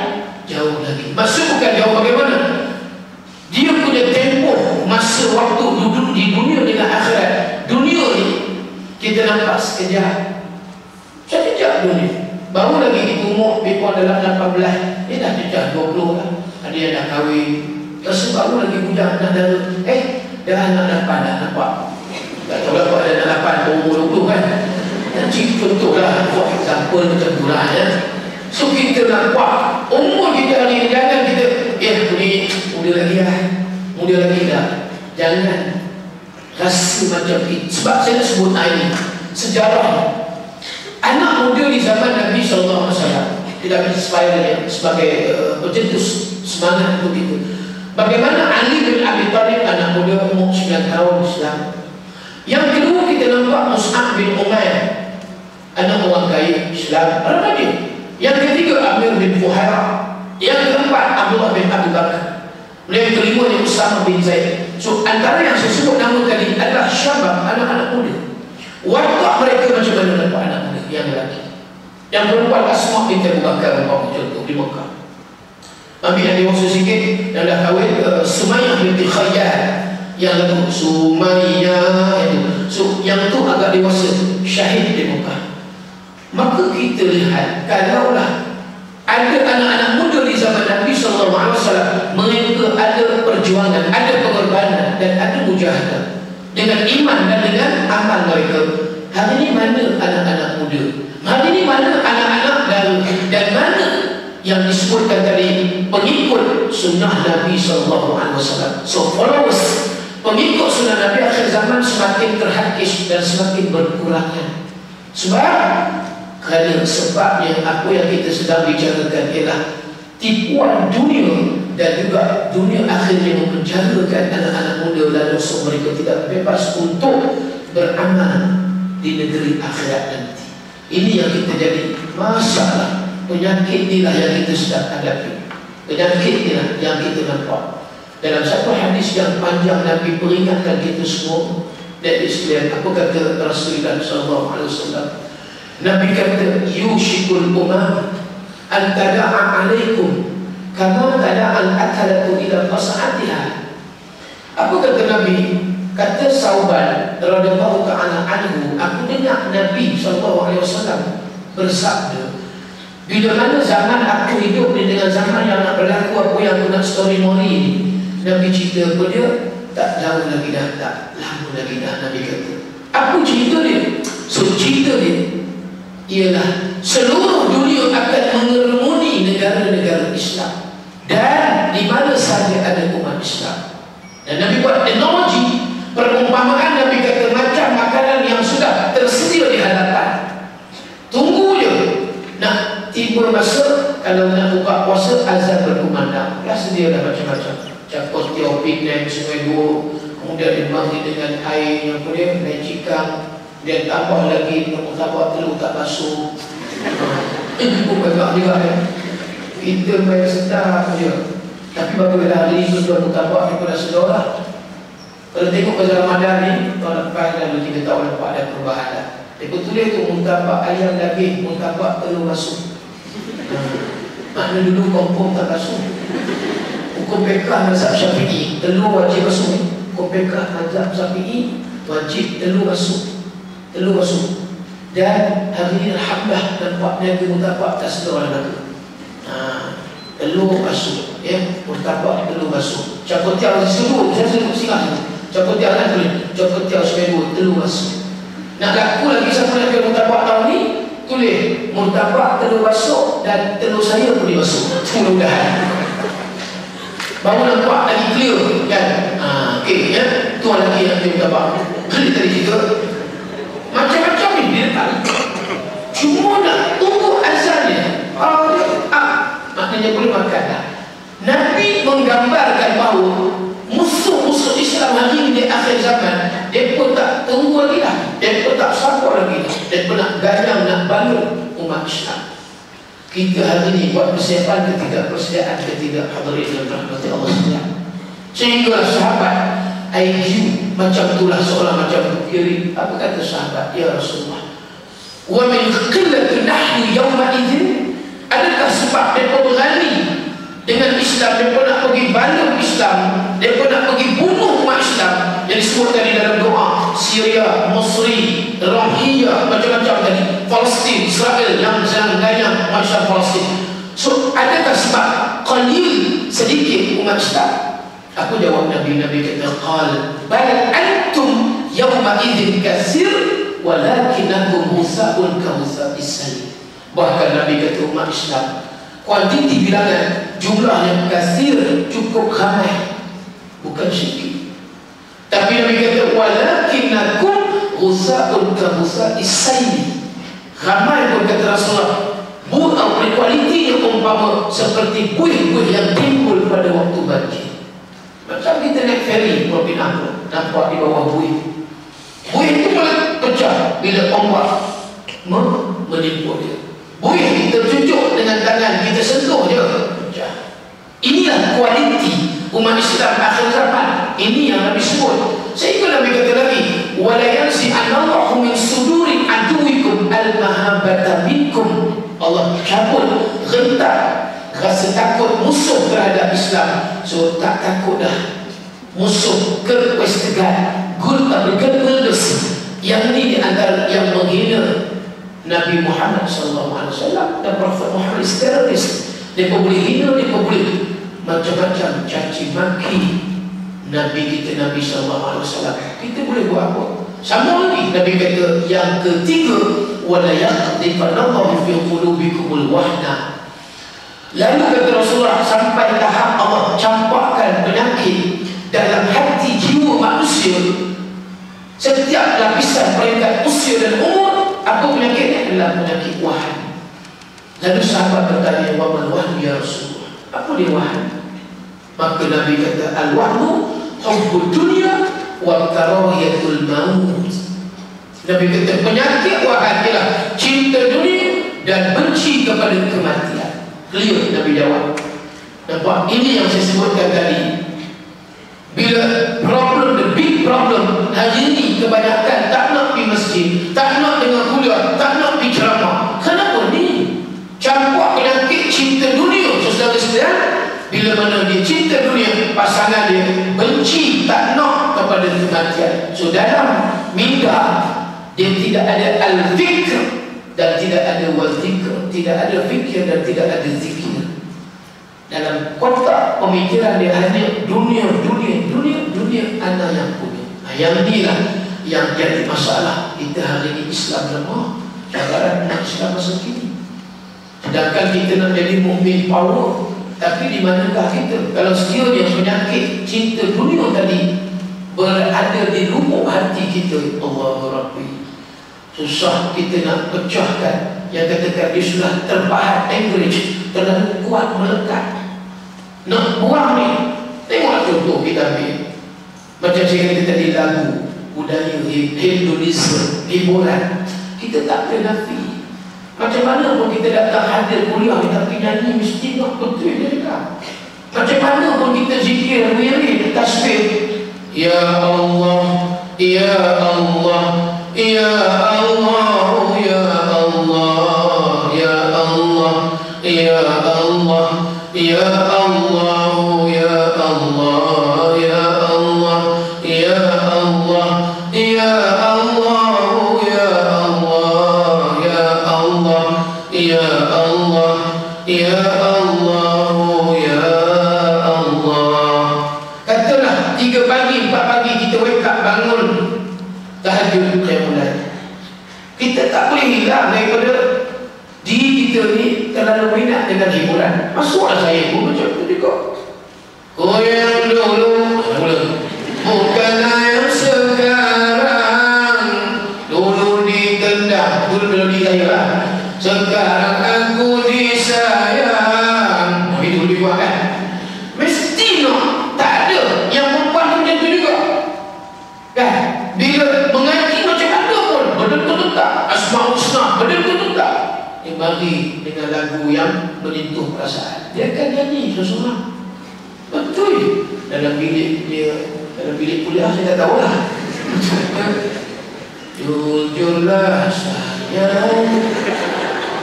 jauh lagi. Maksud bukan jauh bagaimana? Dia punya tempoh masa waktu duduk di dunia dengan akhirat. Dunia ni kita nampak sekejap, sekejap dunia. Baru lagi di umur mereka dalam 18, dia dah jejak 20 lah. Ada yang dah kahwin, terus baru lagi budak nak dah dah anak 8 dah nampak. Tak tahu lah kalau ada anak 8 umur 20 kan. Nanti contoh lah, buat example macam tu lah ya. So kita nampak umur kita hari ni, jangan kita ni muda lagi lah, muda lagi dah. Jangan rasa macam itu. Sebab saya nak sebut ini sejarah anak muda di zaman Nabi SAW tidak inspire sebagai pencetus semangat untuk itu. Bagaimana Ali bin Abi Thalib, anak muda umur 9 tahun Islam. Yang kedua kita nampak Mus'ab bin Umair, anak orang kaya Islam, orang dia. Yang ketiga Amir bin Fuhairah. Yang keempat Abdullah bin Abi Bakar. Beliau yang kelima yang Usama bin Zaid. So antara yang saya sebut nama tadi adalah syabab, anak-anak muda. Watak mereka macam mana nampak anak muda yang lelaki. Yang perempuan Asma binti Abu Bakar contoh di Mekah. Ambil yang dewasa sikit yang dah kahwin, Sumayyah binti Khayyar yang lagu Sumayyah itu. So yang tu agak dewasa, syahid di Mekah. Maka kita lihat kalaulah ada anak-anak muda di zaman Nabi SAW, mereka ada perjuangan, ada pengorbanan dan ada mujahadah dengan iman dan dengan amal mereka. Hari ini mana anak-anak muda? Hari ini mana anak-anak dan mana yang disebutkan tadi pengikut sunnah Nabi SAW? So followers, pengikut sunnah Nabi akhir zaman semakin terhakis dan semakin berkurangnya. Kerana sebabnya apa yang kita sedang bicarakan ialah tipuan dunia dan juga dunia akhir yang menjarakan anak-anak muda lalu so mereka tidak bebas untuk beramal di negeri akhirat nanti. Ini yang kita jadi masalah. Penyakit inilah yang kita sedang hadapi. Penyakit inilah yang kita nampak. Dalam satu hadis yang panjang Nabi peringatkan kita semua. Dan sekalian, apa kata Rasulullah SAW? Nabi kata, yushikul umam an tada'a alaikum kama tada'al akalatu ila qas'atiha. Apa kata Nabi? Kata Sauban radhiyallahu ta'ala anhu, aku dengar Nabi SAW bersabda, bila mana zaman aku hidup ni dengan zaman yang nak berlaku apa yang aku nak story mori ni, Nabi cerita apa dia? Tak lama lagi dah, tak lama lagi dah Nabi kata. Apa cerita dia? So cerita dia ialah seluruh dunia akan mengerumuni negara-negara Islam dan di mana sahaja ada umat Islam. Dan Nabi buat analogi, perumpamaan. Nabi kata macam makanan yang sudah tersedia di hadapan, tunggu je nak tiba masa kalau nak buka puasa azan berkumandang, dah sedia dah macam-macam cakos tiopik dan sungai dua, kemudian dibagi dengan air yang boleh dan cikang. Dia tambah lagi tambah telur tak basuh. Bukan juga ya. Kita main sedap je. Tapi apabila hari ini tuan tambah kita dah sedar lah. Kalau tengok pada Ramadan ni, tahun lepas dalam 3 tahun nampak ada perubahan dah. Dia tulis tu mutabak ayam daging, mutabak telur basuh. Makna dulu kompong tak basuh. Hukum pekah mazhab Syafi'i, telur wajib basuh. Hukum pekah mazhab Syafi'i, wajib telur basuh. Telur basuh. Dan hari ini alhamdulillah nampak niaga mutabak tak sedar lagi. Telur basuh, ya, mutabak telur basuh. Cakap tiap seluruh, saya selalu singgah. Cakap tiap kan tulis, cakap tiap seminggu telur basuh. Nak laku lagi siapa nak kira mutabak tahun ni, tulis mutabak telur basuh dan telur saya pun dibasuh. Mudah-mudahan baru nampak lagi clear kan. Okey ya, tuan lagi nak kira mutabak. Kali tadi cerita macam-macam ni dia tak. Cuma nak tunggu azan dia. Maknanya boleh makan dah. Nabi menggambarkan bahawa musuh-musuh Islam hari ini di akhir zaman, dia pun tak tunggu lagi dah. Dia pun tak sabar lagi dah. Dia pun nak gayam, nak balut umat Islam. Kita hari ini buat persiapan ke tidak, persediaan ke tidak, hadirin dan rahmati Allah sekalian. Sehingga sahabat IQ macam itulah seorang macam kiri. Apa kata sahabat? Ya Rasulullah, wa min qillati nahnu yawma idzin, adakah sebab mereka berani dengan Islam, mereka nak pergi balut Islam, mereka nak pergi bunuh umat Islam yang disebut tadi dalam doa, Syria, Mesir, Rohingya, macam-macam tadi, Palestin, Israel yang gayang umat Islam Palestin. So adakah sebab qalil, sedikit umat Islam? Aku jawab Nabi kata qal bal antum yawma idzin katsir walakinakum musaun ka musa'is salim. Bahkan Nabi kata umat Islam kuantiti bilangan jumlahnya katsir, cukup ramai, bukan sedikit. Tapi Nabi kata walakinakum musaun ka musa'is salim. Ramai pun kata Rasulullah, bukan kualitinya umpama seperti buih-buih yang timbul pada waktu banjir. Macam kita naik feri Pulau Pinang, nampak di bawah buih. Buih itu boleh pecah bila ombak menimpul dia. Buih kita tunjuk dengan tangan, kita sentuh dia, pecah. Inilah kualiti umat Islam akhir zaman. Ini yang Nabi sebut. Sehingga Nabi kata lagi, wala yanzi'anallahu min suduri aduwikum al-mahabbata minkum. Allah cabut rentak rasa takut musuh terhadap Islam. So tak takut dah musuh kepustakaan gulta bergedes. Yang ini di antara yang menghina Nabi Muhammad SAW dan Prophet Muhammad teroris. Dia boleh hina, dia boleh macam-macam caci maki Nabi kita, Nabi SAW. Kita boleh buat apa? Sama lagi Nabi kata yang ketiga, wala yaqdifanallahu fi qulubikumul wahna. Lalu kata Rasulullah, sampai tahap Allah campakkan penyakit dalam hati jiwa manusia. Setiap lapisan peringkat usia dan umur, apa penyakitnya? Adalah penyakit wahan. Lalu sahabat bertanya, wa mal wahn ya Rasulullah? Apa dia wahan? Maka Nabi kata, al-wahnu hubbud dunya wa karahiyatul maut. Nabi kata penyakit wahan ialah cinta dunia dan benci kepada kematian. Clear Nabi jawab. Nampak? Ini yang saya sebutkan tadi. Bila problem, the big problem hari ini kebanyakan tak nak pergi masjid, tak nak dengar kuliah, tak nak pergi ceramah. Kenapa ni? Campak penyakit cinta dunia. Saudara-saudara, bila mana dia cinta dunia, pasangan dia benci, tak nak kepada kematian. So dalam minda dia tidak ada al-fikr dan tidak ada wal-zikr, tidak ada fikir dan tidak ada zikir. Dalam kotak pemikiran dia hanya dunia anda yang punya. Yang inilah yang jadi masalah kita hari ini. Islam lemah, cabaran umat Islam masa kini. Sedangkan kita nak jadi mukmin power, tapi di manakah kita? Kalau sekiranya penyakit cinta dunia tadi berada di lubuk hati kita, Allahu Rabbi, susah kita nak pecahkan. Yang katakan dia sudah terpahat, average, terlalu kuat melekat. Nak buang ni, tengoklah contoh kita ambil. Macam saya kata tadi, lagu, budaya, Indonesia, hiburan, kita tak boleh nafi. Macam mana pun kita datang hadir kuliah, kita pergi nyanyi, mesti nak betul dia juga. Macam mana pun kita zikir, wirid, tasbih, ya Allah, ya Allah, ya Allah, ya Allah, ya Allah, ya Allah, ya Allah, ya Allah, ya Allah, ya Allah, ya Allah, ya Allah, ya Allah, ya Allah, ya Allah, ya Allah. Katalah 3 pagi, 4 pagi kita wake up, bangun tahajud, saya mulai. Kita tak boleh hilang daripada diri kita ni terlalu minat dengan hiburan. Masuklah saya pun macam tu juga. Oh yang dulu bukanlah yang sekarang. Dulu ditendang, dulu ditayar, sekarang aku disayang. Itu lebih kuat kan? Mesti no, tak ada yang perempuan macam tu juga kan? Bila mengaji macam mana pun betul-betul tak Asmaul Husna, betul-betul tak dia bagi dengan lagu yang menyentuh perasaan. Dia akan nyanyi seseorang betul dalam bilik dia, dalam bilik kuliah saya tak tahulah. Jujurlah sayang,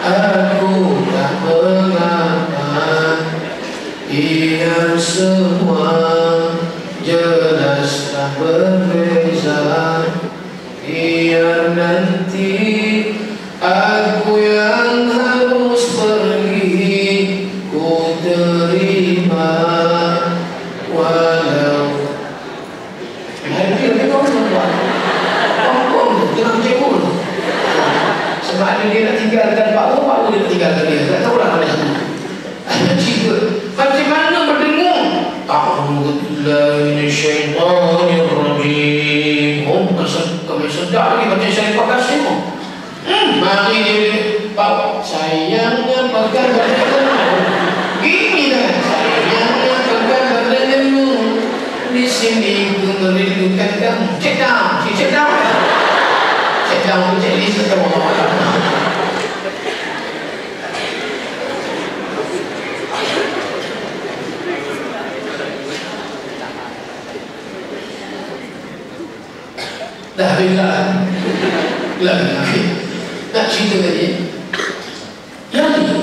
aku tak mengapa, biar semua jelaslah berbeza, biar nanti aku yang harus pergi, ku terima walau hadir dia kau jangan cebol. Sebab ada dia nak tinggalkan Pak Wu, Pak Wu dia nak tinggalkan dia. Tak tahulah mana satu. Ada cerita macam mana berdengung a'udzubillahi minasyaitonirrajim. Kami sedar lagi macam saya pakasih. Mari dia Pak, sayangnya pegang badanmu. Gini dah, sayangnya pegang badanmu. Di sini ku merindukan kamu. Check down, check down. Check down, check list atau apa-apa. Dah habis lagi. Nak cerita tadi yang ni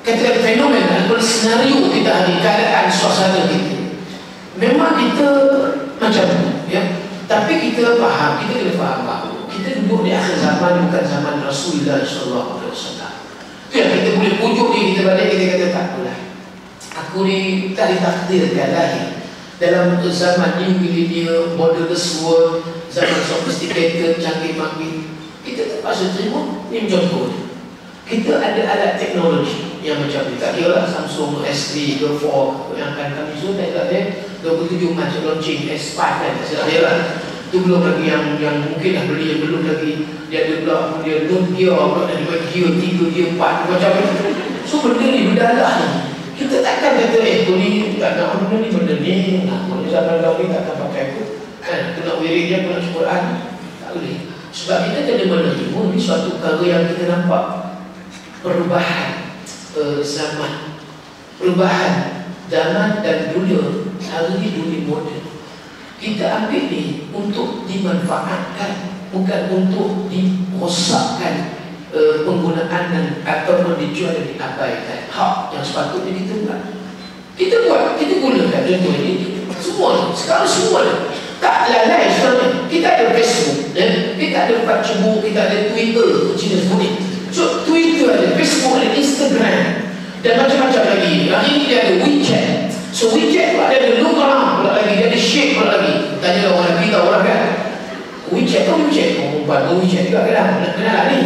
kata fenomena ataupun senario kita hari, keadaan suasana kita memang kita macam tu ya. Tapi kita faham, kita kena faham bahawa kita duduk di akhir zaman, bukan zaman Rasulullah SAW. Itu yang kita boleh pujuk diri kita balik, kita kata tak apalah, aku ni tak ditakdirkan lahir dalam zaman new millennium, modernist world, zaman sophisticated, canggih makin. Kita terpaksa terima. Ini contoh. Kita ada alat teknologi yang macam ni. Tak kira lah Samsung S3 ke 4 yang akan kami suruh, tak ada 27 Mac launching S5 kan, tak silap dia lah. Itu belum lagi yang mungkin dah beli, yang belum lagi dia ada pula, dia Note Gear pula, ada Gear 3, Gear 4 macam itu. So benda ni, benda Allah ni kita takkan kata aku ni tak nak benda ni, benda ni aku ni zaman kau ni takkan pakai aku kan, aku nak wirid dia, aku nak Quran, tak boleh. Sebab kita kena menerima ni suatu perkara yang kita nampak perubahan zaman, perubahan zaman dan dunia. Hari ni dunia moden, kita ambil ni untuk dimanfaatkan, bukan untuk dirosakkan penggunaan dan ataupun dijual dan diabaikan hak yang sepatutnya kita buat. Kita buat, kita gunakan contoh ini semua sekarang semua tak lalai sebenarnya. Kita ada Facebook, kita ada Facebook, kita ada Twitter, Cina sebut ni. So Twitter ada, Facebook ada, Instagram dan macam-macam lagi. Hari ini dia ada WeChat. So WeChat tu ada Telegram pula lagi, dia ada Shake pula lagi. Tanya orang lagi tahu orang kan. WeChat tu WeChat, perempuan WeChat juga kan. Nak kenal lah ni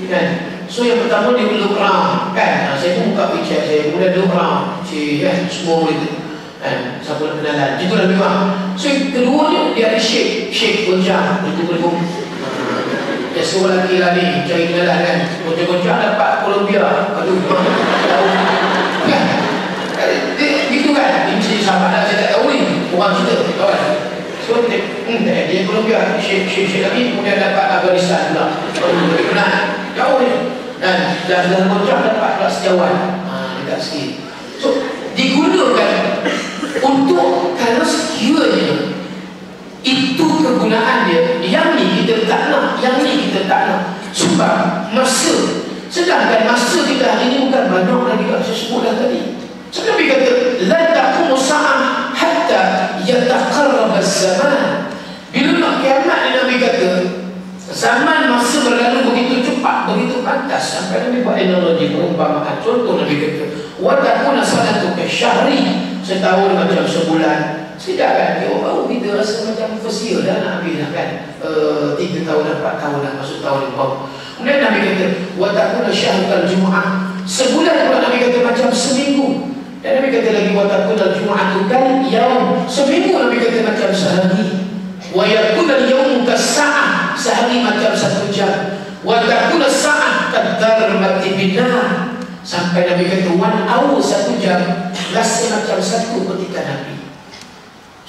kan. So yang pertama dia Telegram kan. Saya pun buka WeChat saya, kemudian Telegram kan, semua boleh tu kan, siapa nak kenalan, itu dah memang. So keduanya dia ada Shake goncang, itu boleh ya seorang lelaki lah ni cari kenalan kan, goncang-goncang dapat Columbia, aduh kan, gitu kan. Ini mesti sahabat dah, saya tak tahu ni orang cerita kawan. So dia Columbia, Shake lagi, kemudian dapat Afghanistan pula, lebih penat jauh ni dan goncang dapat pula sejauhan dekat sikit. So digunakan untuk, kalau sekiranya itu kegunaan dia, yang ni kita tak nak, yang ni kita tak nak. Sebab masa, sedangkan masa kita hari ini bukan banyak lagi yang saya sebut dah tadi. Sebab Nabi kata la taqumu sa'ah hatta yataqarrab az-zaman. Bila nak kiamat ni, Nabi kata zaman masa berlalu begitu cepat, begitu pantas, sampai Nabi buat analogi, perumpamaan. Contoh Nabi kata wa takuna salatuka syahri, setahun macam sebulan. Tidak kan, dia baru kita rasa macam first year dah nak habis dah kan, 3 tahun, 4 tahun dah masuk tahun yang baru. Kemudian Nabi kata wa takuna syahrul jumu'ah, sebulan pula Nabi kata macam seminggu. Dan Nabi kata lagi wa takuna jumu'atu kal yaum, seminggu Nabi kata macam sehari. Wa yakuna al-yawmu kas-sa'ah, sehari macam 1 jam. Wa takuna sa'ah kad-darmati binar, sampai Nabi kata 1 hour, 1 jam rasa macam 1 ketika Nabi.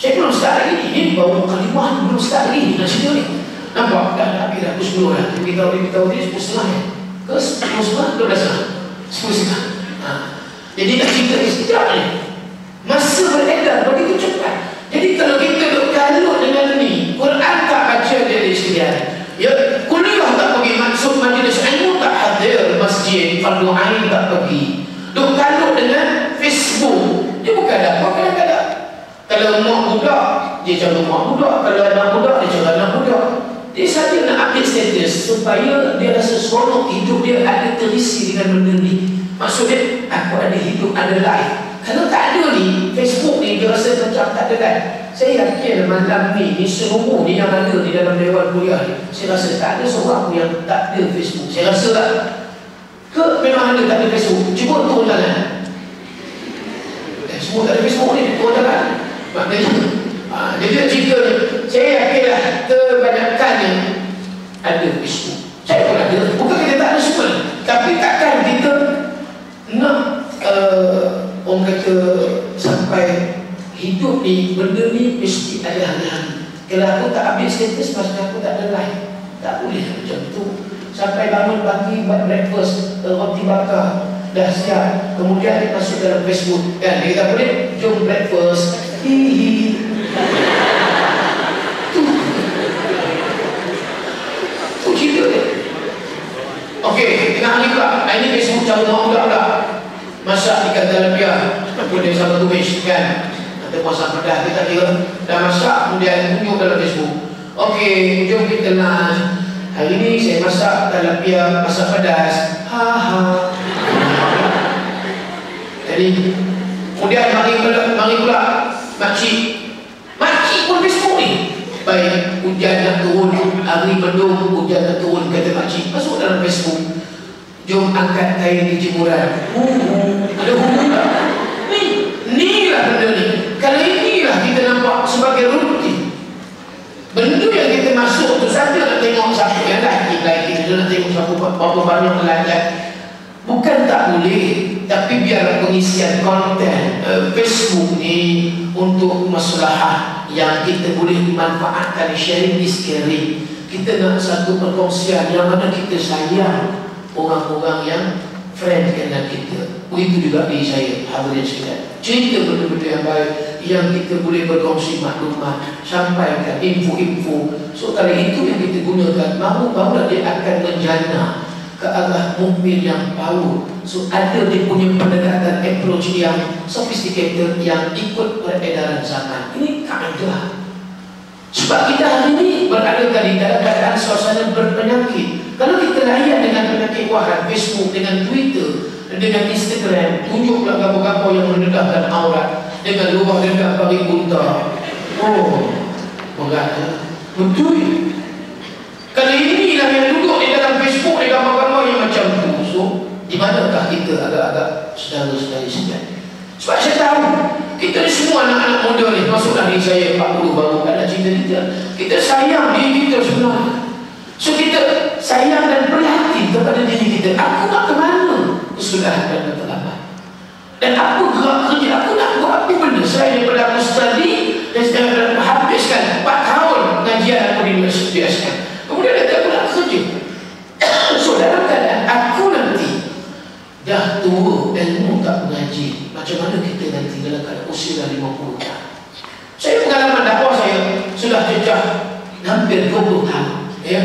Saya belum start lagi, ini baru kalimah, belum start lagi nak cerita ni. Nampak dah Nabi dah pukul 10 dah. Kita tahu dia 10.30 ke 10.30, 12.30, 10.30. Jadi nak cerita ni sekejap ni. Masa beredar begitu cepat. Jadi kalau kita duk kalut dengan ni, Quran tak baca dia di sekalian, ya, kuliah tak pergi, maksud majlis ilmu tak hadir, masjid fardu ain tak pergi, duk kalut dengan Facebook. Dia bukan apa kadang-kadang. Kalau mak budak, dia cara mak budak. Kalau anak budak, dia cara anak budak. Dia saja nak update status supaya dia rasa seronok hidup dia ada terisi dengan benda ni. Maksudnya aku ada hidup, ada life. Kalau tak ada ni, Facebook ni dia rasa macam tak ada kan. Saya yakin malam ni seluruh ni yang ada di dalam dewan kuliah ni, saya rasa tak ada seorang yang tak ada Facebook. Saya rasa tak. Ke memang ada tak ada Facebook? Cuba turun tangan. Semua tak ada Facebook ni, turun tangan. Maknanya dia cerita ni, saya yakinlah kebanyakannya ada Facebook. Saya pun ada, bukan kita tak ada semua, tapi takkan kita nak orang kata sampai hidup ni, benda ni mesti ada hari-hari. Kalau aku tak ambil status, maksudnya aku tak ada life. Tak boleh macam tu. Sampai bangun pagi buat breakfast, roti bakar dah siap, kemudian dia masuk dalam Facebook kan, dia kata boleh jom breakfast, hihi tu Kemudian sama tumis kan, ada puasa pedas kita kira dah masak, kemudian tunjuk dalam Facebook. Okey, jom kita lunch. Hari ini saya masak dalam pia masak pedas. Haha. Jadi kemudian mari pula makcik pun Facebook ni. Baik, hujan nak turun, hari mendung, hujan nak turun, kata makcik, masuk dalam Facebook. Jom angkat kain di jemuran. Ada hubungan tak? Ni lah benda ni. Kalau inilah kita nampak sebagai rutin, benda yang kita masuk tu saja nak tengok siapa yang lagi, kita nak tengok siapa berapa banyak pelajar. Bukan tak boleh, tapi biar pengisian konten Facebook ni untuk masalah yang kita boleh manfaatkan, sharing is caring. Kita nak satu perkongsian yang mana kita sayang orang-orang yang friend dengan kita. Begitu juga diri saya, hadirin sekalian. Cerita benda-benda yang baik yang kita boleh berkongsi maklumat, sampaikan info-info. So kalau itu yang kita gunakan, baru dia akan menjana ke arah mukmin yang power. So ada dia punya pendekatan approach yang sophisticated yang ikut peredaran zaman. Ini kaedah. Sebab kita hari ini berada di dalam keadaan suasana berpenyakit. Kalau kita layan dengan penyakit wahan, Facebook, dengan Twitter, dengan Instagram, tunjuk pula gambar-gambar yang mendedahkan aurat dengan lubang dedah bagi bunta. Berat. Betul. Kalau inilah yang duduk di dalam Facebook, di gambar-gambar yang macam tu, so di manakah kita agak-agak saudara-saudari sekalian? Sebab saya tahu kita ni semua anak-anak muda ni, masuklah diri saya 40 baru ada cinta kita sayang diri kita sebenarnya. So kita sayang dan prihatin kepada diri kita. Aku nak ke mana kesudahan dan terlambat, dan aku gerak kerja, aku nak buat apa benda. Saya daripada aku study dan saya habiskan 4 tahun pengajian aku di USM. Kemudian aku nak kerja. So dalam keadaan aku nanti dah tua, ilmu tak mengaji, macam mana kita nanti dalam keadaan usia dah 50 tahun? Saya pengalaman dakwah saya sudah jejak hampir 20 tahun. Ya,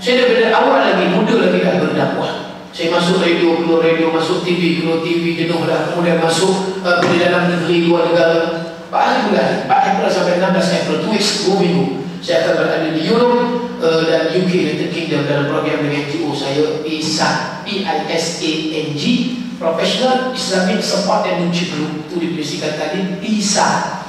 saya daripada awal lagi, muda lagi dah berdakwah. Saya masuk radio, keluar radio, masuk TV, keluar TV, jenuh dah. Kemudian masuk di dalam negeri, luar negara. 4 April sampai 16 April, 2 weeks, 2 minggu saya akan berada di Europe dan UK, United Kingdom, dalam program dengan NGO saya, PISANG, P-I-S-A-N-G, Professional Islamic Support and Nurture Group. Itu diperisikan tadi, PISANG.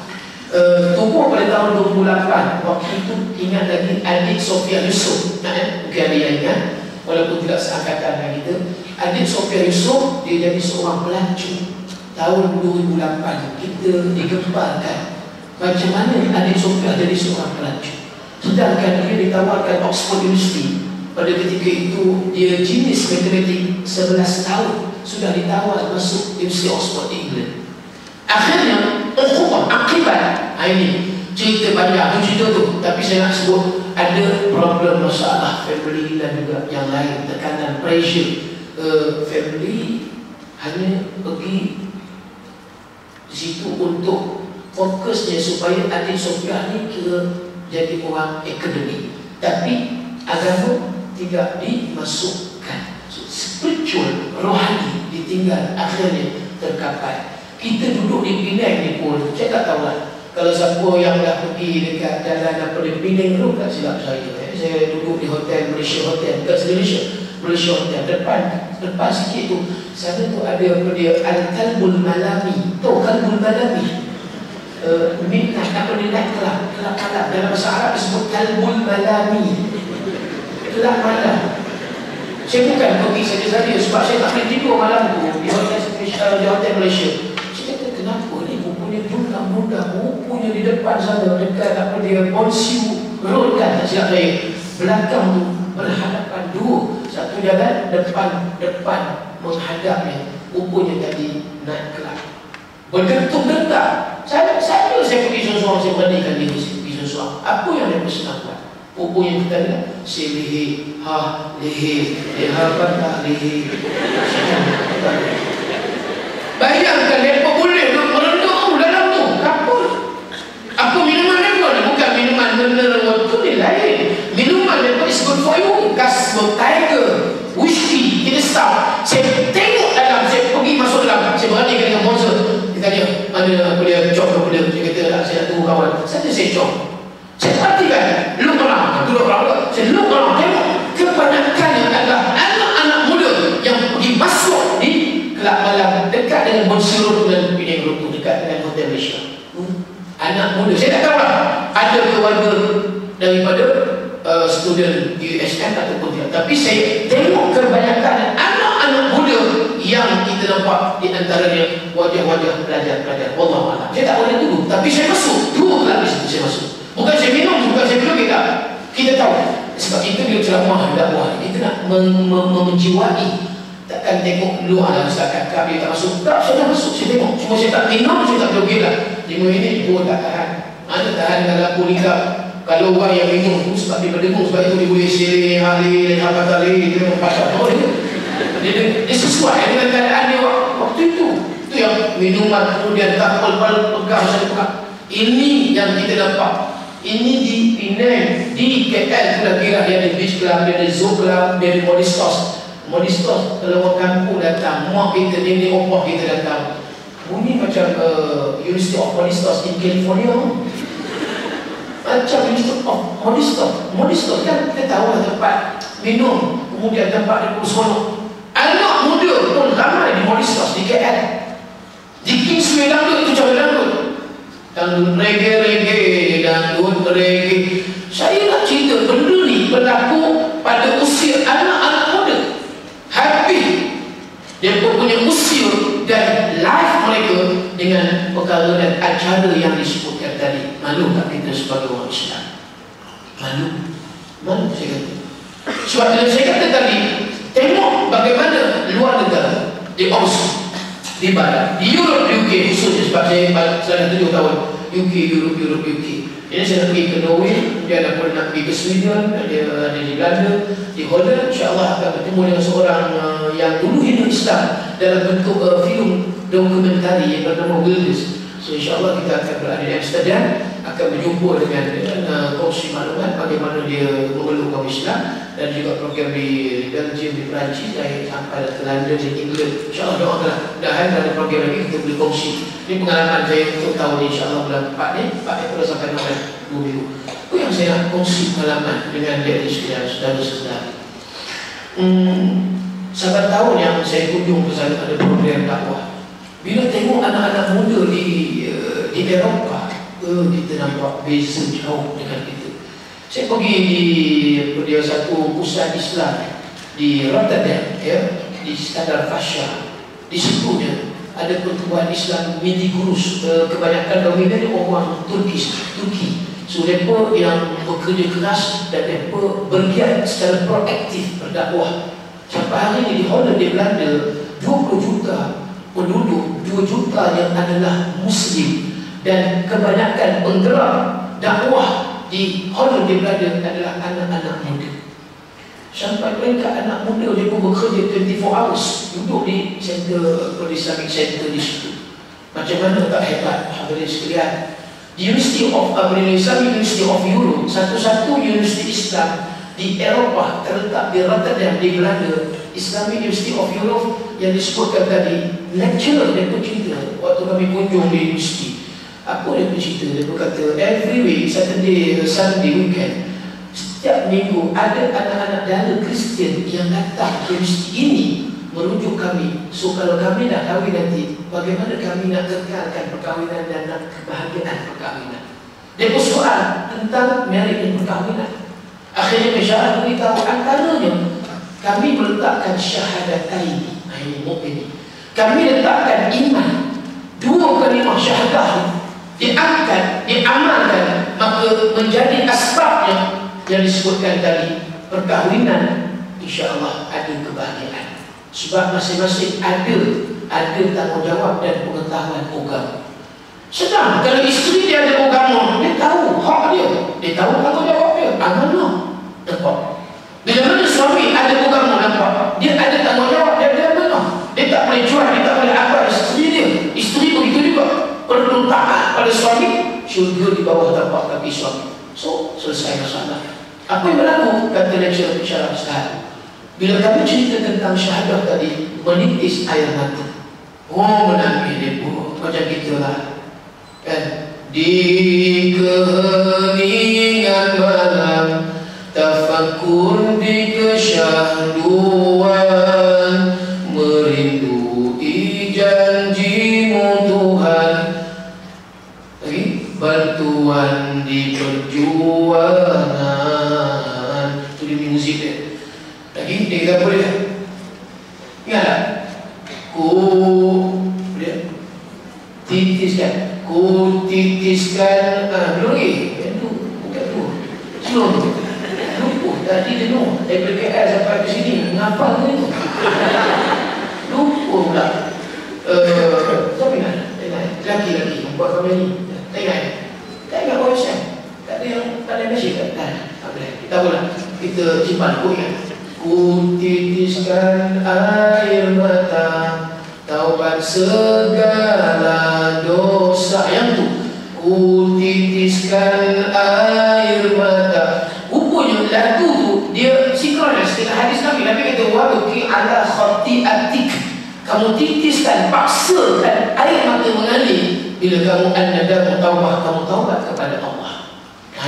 Tumbuh pada tahun 2008. Waktu itu ingat lagi adik Sofia Yusof, mungkin ada yang ingat, walaupun tidak seangkatan dengan kita. Adik Sofia Yusof, dia jadi seorang pelacur. Tahun 2008 kita digemparkan macam mana adik Sofia jadi seorang pelacur, sedangkan dia ditawarkan Oxford University. Pada ketika itu dia jenis matematik, 11 tahun sudah ditawar masuk University Oxford England. Akhirnya akibat ini cerita banyak cerita tu, tapi saya nak sebut ada problem, masalah family dan juga yang lain, tekanan, pressure. Family hanya pergi di situ untuk fokusnya supaya adik Sofia ni kira jadi orang akademik, tapi agama tidak dimasukkan. So, spiritual, rohani ditinggal, akhirnya tercapai. Kita duduk di Penang ni pun, saya tak tahu lah kalau siapa yang dah pergi dekat jalan apa di Penang tu, tak silap saya. Saya duduk di hotel Malaysia Hotel, dekat Malaysia Hotel, depan sikit tu, sana tu ada apa dia, Al-Kalbul Malami. Tahu Kalbul Malami? Midnight, apa dia, naik kelab malam. Dalam bahasa Arab disebut Kalbul Malami, kelab malam. Saya bukan pergi saja-saja sebab saya tak boleh tidur malam tu di hotel Malaysia. Saya kata kenapa ni rupanya budak-budak rupanya di depan sana, dekat apa dia, Bonsiu Road kan, tak silap saya. Belakang tu berhadapan dua, satu jalan depan menghadapnya, rupanya tadi naik kelab. Berdentuk-dentak. Saya pergi seorang-seorang, saya beranikan diri saya pergi seorang-seorang. Apa yang dia senang buat? Rupanya kita lihat, si lehe, leha patah lehe. Bayangkan mereka boleh merenduk dalam tu kapal. Apa minuman mereka? Bukan minuman mineral tu, ni lain. Minuman mereka is good for you. Casbo, Tiger, whisky, kita start. Saya tengok dalam, saya pergi masuk dalam, saya berani dengan Monster. Dia tanya, Kebon Sirut dan Penang Rotu dekat dengan Hotel Malaysia. Anak muda, saya tak tahu lah ada keluarga daripada student USM ataupun tidak, tapi saya tengok kebanyakan anak-anak muda yang kita nampak di antaranya wajah-wajah pelajar-pelajar. Wallahualam, saya tak boleh tuduh, tapi saya masuk dua kelab di situ, saya masuk. Bukan saya minum, bukan saya minum, kita tahu. Sebab itu dia ceramah dakwah, kita nak menjiwai. Takkan tengok dulu Ustaz kakak dia tak masuk. Tak, saya dah masuk, saya tengok. Cuma saya tak minum, saya tak joget lah 5 minit, 2 tak tahan. Ada tahan dalam lampu nikah. Kalau orang yang minum tu sebab dia berdengung, sebab itu dia boleh siling, halil, habatali, dia membaca dia sesuai dengan keadaan dia waktu itu. Itu yang minuman kemudian tak pegang saya pegang. Ini yang kita nampak. Ini di Penang, di KL tu dah kira dia ada beach club, dia ada zoo club, dia ada Modistos, kalau orang kampung datang, mak kita, nenek opah kita datang. Bunyi macam University of Modistos in California. Macam University of Modistos kan kita tahu lah tempat minum, kemudian tempat dia berseronok. Anak muda pun ramai di Modistos, di KL. Di Kingsway dangdut, itu cara dangdut. Dangdut reggae, dangdut reggae. Saya nak cerita benda ni berlaku pada usia anak-anak muda. Habis dia punya usia dan life mereka dengan perkara dan acara yang disebutkan tadi. Malu tak kita sebagai orang Islam? Malu saya kata. Sebab saya kata tadi, tengok bagaimana luar negara, di Aussie, di Barat, di Europe, UK khususnya, sebab saya selama 7 tahun Europe, UK. Jadi saya nak pergi ke Norway, kemudian aku nak pergi ke Sweden, ada di Belanda, di Holland. InsyaAllah akan bertemu dengan seorang yang dulu hidup Islam dalam bentuk filem dokumentari yang bernama Wilderness. So insyaAllah kita akan berada di Amsterdam, akan berjumpa dengan kongsi maklumat bagaimana dia memeluk kaum Islam, dan juga program di Belgium, di Perancis, dan sampai ke London, di England. InsyaAllah doakanlah, mudah-mudahan ada program lagi kita boleh kongsi. Ini pengalaman saya untuk tahun ni, insyaAllah bulan 4 ni berdasarkan oleh 2 minggu. Itu yang saya nak kongsi pengalaman dengan dia sekalian, saudara-saudara. Sahabat tahun yang saya kunjung ke sana ada program dakwah. Bila tengok anak-anak muda di Eropah, kita nampak beza jauh dengan kita. Saya pergi di satu pusat Islam di Rotterdam, ya, di Stadar Fasha. Di situnya ada pertubuhan Islam mini gurus, kebanyakan dominan orang Turki. So mereka yang bekerja keras dan mereka bergiat secara proaktif berdakwah. Sampai hari ini di Holland, di Belanda, 20 juta penduduk, 2 juta yang adalah Muslim, dan kebanyakan penggerak dakwah di Holland, di Belanda adalah anak-anak muda. Sampai mereka anak muda dia pun bekerja 24 hours duduk di center Islamic Center di situ. Macam mana tak hebat hadirin sekalian? University of Islamic University of Europe, satu-satu universiti Islam di Eropah terletak di Rotterdam, di Belanda. Islamic University of Europe yang disebutkan tadi, lecturer dia pun cerita waktu kami kunjung di universiti. Apa dia pun cerita? Dia berkata every week, Saturday, Sunday, weekend, setiap minggu ada anak-anak dara Kristian yang datang ke universiti ini merujuk kami. So kalau kami nak kahwin nanti, bagaimana kami nak kekalkan perkahwinan dan nak kebahagiaan perkahwinan? Dia pun soal tentang marriage dan perkahwinan. Akhirnya masyarakat beritahu antaranya kami meletakkan syahadatain, ini mukmin. Kami letakkan iman, 2 kalimah syahadah diangkat, diamalkan, maka menjadi asbabnya yang disebutkan tadi, perkahwinan insya-Allah ada kebahagiaan. Sebab masing-masing ada tanggungjawab dan pengetahuan agama. Sedang kalau isteri dia ada agama, dia tahu hak dia tahu tanggungjawab dia, amanah. Nampak? Bila mana suami ada agama, nampak? Dia ada tanggungjawab, dia ada amanah. Dia tak boleh jual, dia tak boleh abad isteri dia. Isteri begitu juga, perlu taat pada suami, syurga di bawah tapak kaki suami. So, selesai masalah. Apa yang berlaku? Kata lecturer bicara Ustaz, bila kami cerita tentang syahadah tadi, menitis air mata. Oh, menangis dia pun macam gitulah. Kan? Di keheningan malam, tafakur di kesyahduan, merindui janji perjuangan. Itu dia muzik dia. Lagi dia kata apa dia? Ingat tak? Ku dia titiskan, ku titiskan. Belum lagi. Bukan tu. Sebelum tu. Lupa tadi dia no. Daripada KL sampai ke sini. Ngapa tu? Lupa pula. Siapa ingat? Laki-laki buat kami ni. Tak ingat? Tak ingat orang Islam. Tak ada yang tak ada mesej tak? Tak boleh. Kita boleh. Kita simpan buku ingat. Ku titiskan air mata, taubat segala dosa. Yang tu. Ku titiskan air mata. Rupanya lagu tu dia sinkronis dengan hadis Nabi. Nabi kata wabuki ala khati'atik. Kamu titiskan, paksakan air mata mengalir bila kamu an-nadam taubah, kamu taubat kepada Allah.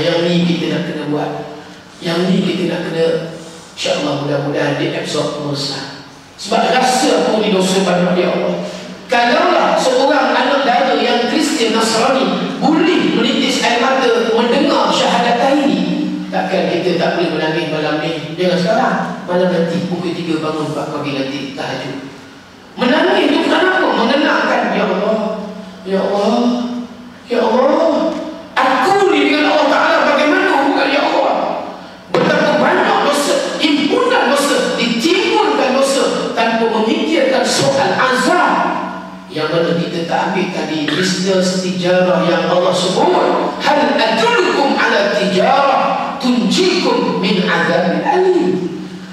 Yang ni kita nak kena buat. Yang ni kita nak kena, insya-Allah mudah-mudahan diabsorb dosa. Sebab rasa aku ni dosa pada dia Allah. Kalaulah seorang anak dara yang Kristian Nasrani boleh menitis air mata mendengar syahadat ini, takkan kita tak boleh menangis malam ni. Jangan sekarang, malam nanti pukul 3 bangun 4 pagi nanti tahajud. Menangis itu kenapa? Mengenangkan, ya Allah, ya Allah, ya Allah, aku ni dengan Allah Ta'ala bagaimana hubungan ya Allah? Betapa banyak dosa, impunan dosa, ditimbulkan dosa tanpa memikirkan soal azab. Yang mana kita tak ambil tadi bisnes tijarah yang Allah sebut. Hal adullukum ala tijarah tunjikum min azabin alim.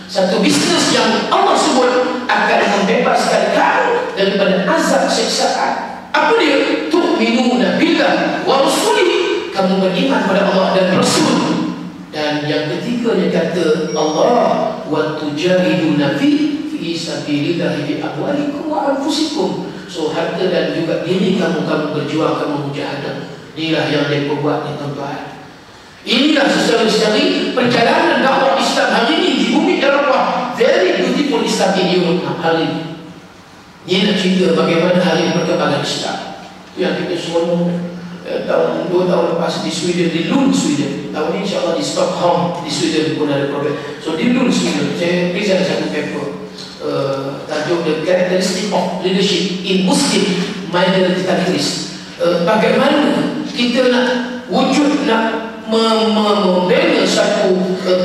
Satu bisnes yang Allah sebut akan membebaskan kamu daripada azab siksaan. Apa dia? Tu'minuna billah wa rasulih. Kamu beriman pada Allah dan Rasul. Dan yang ketiganya kata Allah wa tujahiduna fi sabilillah bi amwalikum wa anfusikum. So harta dan juga diri kamu berjuang, kamu mujahadah. Inilah yang dia buat ni tuan-tuan. Inilah secara perjalanan dakwah Islam hari ini di bumi Eropah. Very beautiful Islam in Europe hari ini. Ini nak cerita bagaimana hari perkembangan Islam. Itu yang kita semua tahun 2 tahun lepas di Sweden, di Lund, Sweden. Tahun ini insyaAllah di Stockholm, di Sweden pun ada program. So di Lund, Sweden, saya present satu paper tajuk The Characteristic of Leadership in Muslim Minority Countries. Bagaimana kita nak wujud, nak membina satu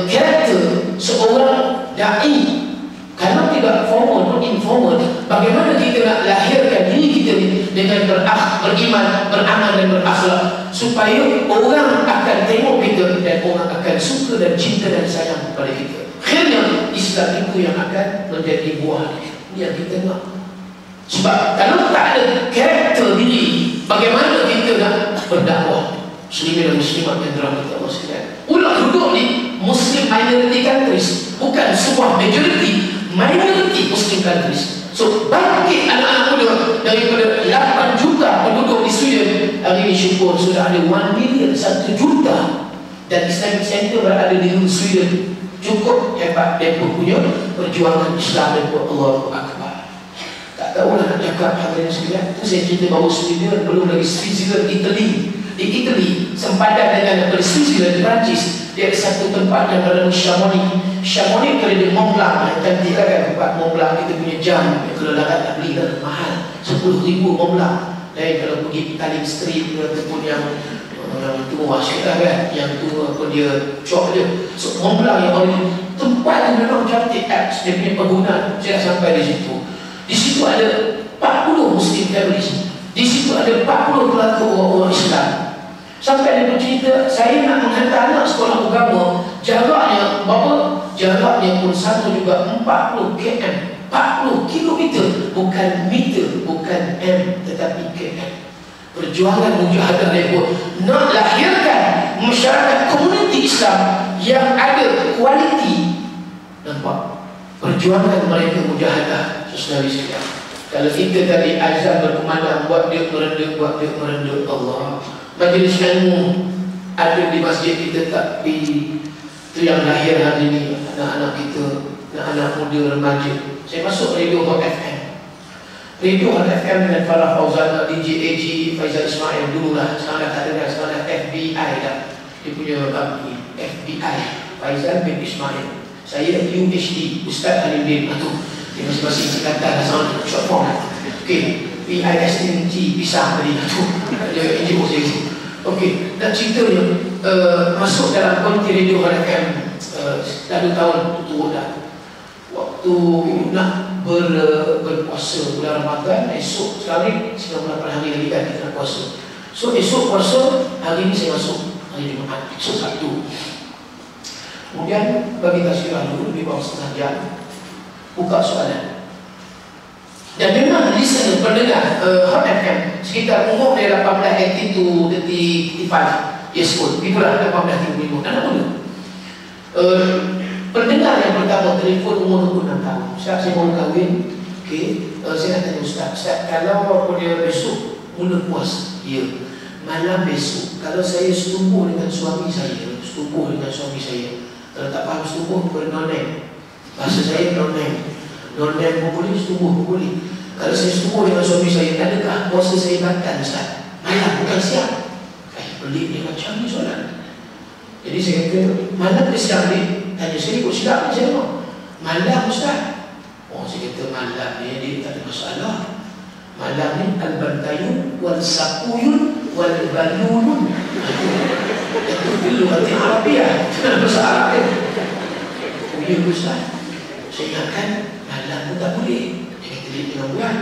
karakter seorang da'i. Kalau tidak formal, non informal, bagaimana kita nak lahirkan diri kita dengan beriman, beramal dan berakhlak, supaya orang akan tengok kita dan orang akan suka dan cinta dan sayang kepada kita. Akhirnya Islam itu yang akan menjadi buah. Ini yang kita nak. Sebab kalau tak ada karakter diri, bagaimana kita nak berdakwah? Muslimin dan muslimat yang dirahmati Allah sekalian. Ulang duduk ni Muslim minority countries, bukan sebuah majority, minority Muslim countries. So bangkit anak-anak muda daripada 8 juta penduduk di Sweden. Hari ini syukur sudah ada 1 million, 1 juta. Dan Islamic Center berada di Sweden. Cukup hebat mereka punya perjuangan Islam dan Allahu Akbar. Tak tahulah nak cakap hadirin sekalian. Itu saya cerita bahawa Sweden, belum lagi Switzerland, Italy. Di Italy sempadan dengan Switzerland, Perancis. Dia ada satu tempat yang bernama Chamonix. Chamonix kalau dia Mont Blanc, yang cantik kan tempat Mont Blanc. Kita punya jam yang kalau larat tak beli kan mahal, 10,000 Mont Blanc. Dan kalau pergi Italian Street ataupun yang tu wasyiklah kan, yang tu apa dia cok dia. So Mont Blanc yang paling tempat yang memang cantik, apps dia punya penggunaan. Saya sampai di situ. Di situ ada 40 Muslim families. Di situ ada 40 keluarga orang-orang Islam. Sampai dia bercerita, saya nak menghantar anak sekolah agama, jaraknya berapa? Jaraknya pun satu juga 40 km, 40 kilometer, bukan meter, bukan m, tetapi km. Perjuangan mujahadah mereka nak lahirkan masyarakat komuniti Islam yang ada kualiti. Nampak? Perjuangan mereka mujahadah, saudara sekalian. Kalau kita tadi azan berkumandang, buat dia merendah, buat dia merendah Allah. Majlis ilmu ada di masjid kita, tapi itu yang lahir hari ini, anak-anak kita, anak-anak muda remaja. Saya masuk Radio Hot FM. Radio Hot FM dengan Farah Fauzana, DJ AG, Faizal Ismail dulu lah. Sekarang dah tak ada dah, sekarang dah FBI dah. Dia punya FBI, Faizal bin Ismail. Saya UHD, Ustaz Halim tu. Dia masing-masing singkatan sama short form. Okey, PISNG pisah tadi tu. Dia NGO saya. Okey, nak ceritanya masuk dalam konti radio harakan dah 2 tahun turun dah. Waktu nak berpuasa bulan Ramadan, esok sekali 98 hari lagi kan kita nak puasa. So esok puasa, hari ni saya masuk hari Jumaat, esok Sabtu. Kemudian bagi tazkirah dulu lebih kurang setengah jam, buka soalan. Dan memang listener pendengar Hot FM sekitar umur dari 18 to 35 years old, itulah 18-35 anak muda. Pendengar yang pertama telefon umur 26 tahun. Ustaz, saya baru kahwin. Okey, saya nak tanya Ustaz, kalau dia besok mula puasa, ya, malam besok kalau saya setubuh dengan suami saya, kalau tak faham setubuh, bernonem. Bahasa saya nonem pun boleh, setubuh pun boleh. Kalau saya setubuh dengan suami saya, adakah puasa saya batal Ustaz? Malam bukan siang. Pelik dia macam ni soalan. Jadi saya kata, malam ke siang ni? Tanya saya ikut silap ni, saya mau malam Ustaz. Oh, saya kata malam ni dia tak ada masalah. Malam ni al-bantayun wal-sakuyun wal-balunun. Itu dulu hati Arabiah, tak bahasa Arab dia. Oh ya Ustaz, saya ingatkan malam pun tak boleh. Dia kata dia tengah buat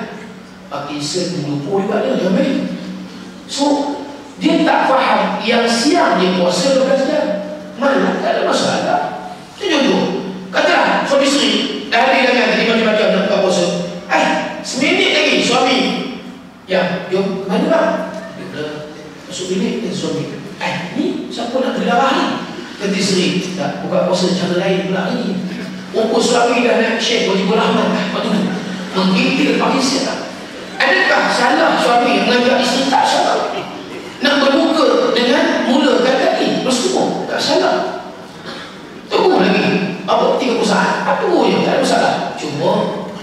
pakai sen lupa juga dia, jangan main. So dia tak faham yang siang dia puasa 12 jam, malam tak ada masalah. Saya contoh, katalah suami isteri dah hari dah kan, macam-macam nak buka puasa. Seminit lagi suami, ya, jom mana bang? Dia kata masuk bilik dan suami. Ni siapa nak terlarah ni? Kata isteri, tak buka puasa cara lain pula ni. Umur suami dah nak Syekh Wajibur Rahman, lepas tu menggintil pagi siang. Adakah salah suami mengajak isteri? Tak salah. Nak berbuka dengan mula kata ni, bersetubuh, tak salah. Tunggu lagi, apa 30 saat, tunggu je, tak ada masalah. Cuma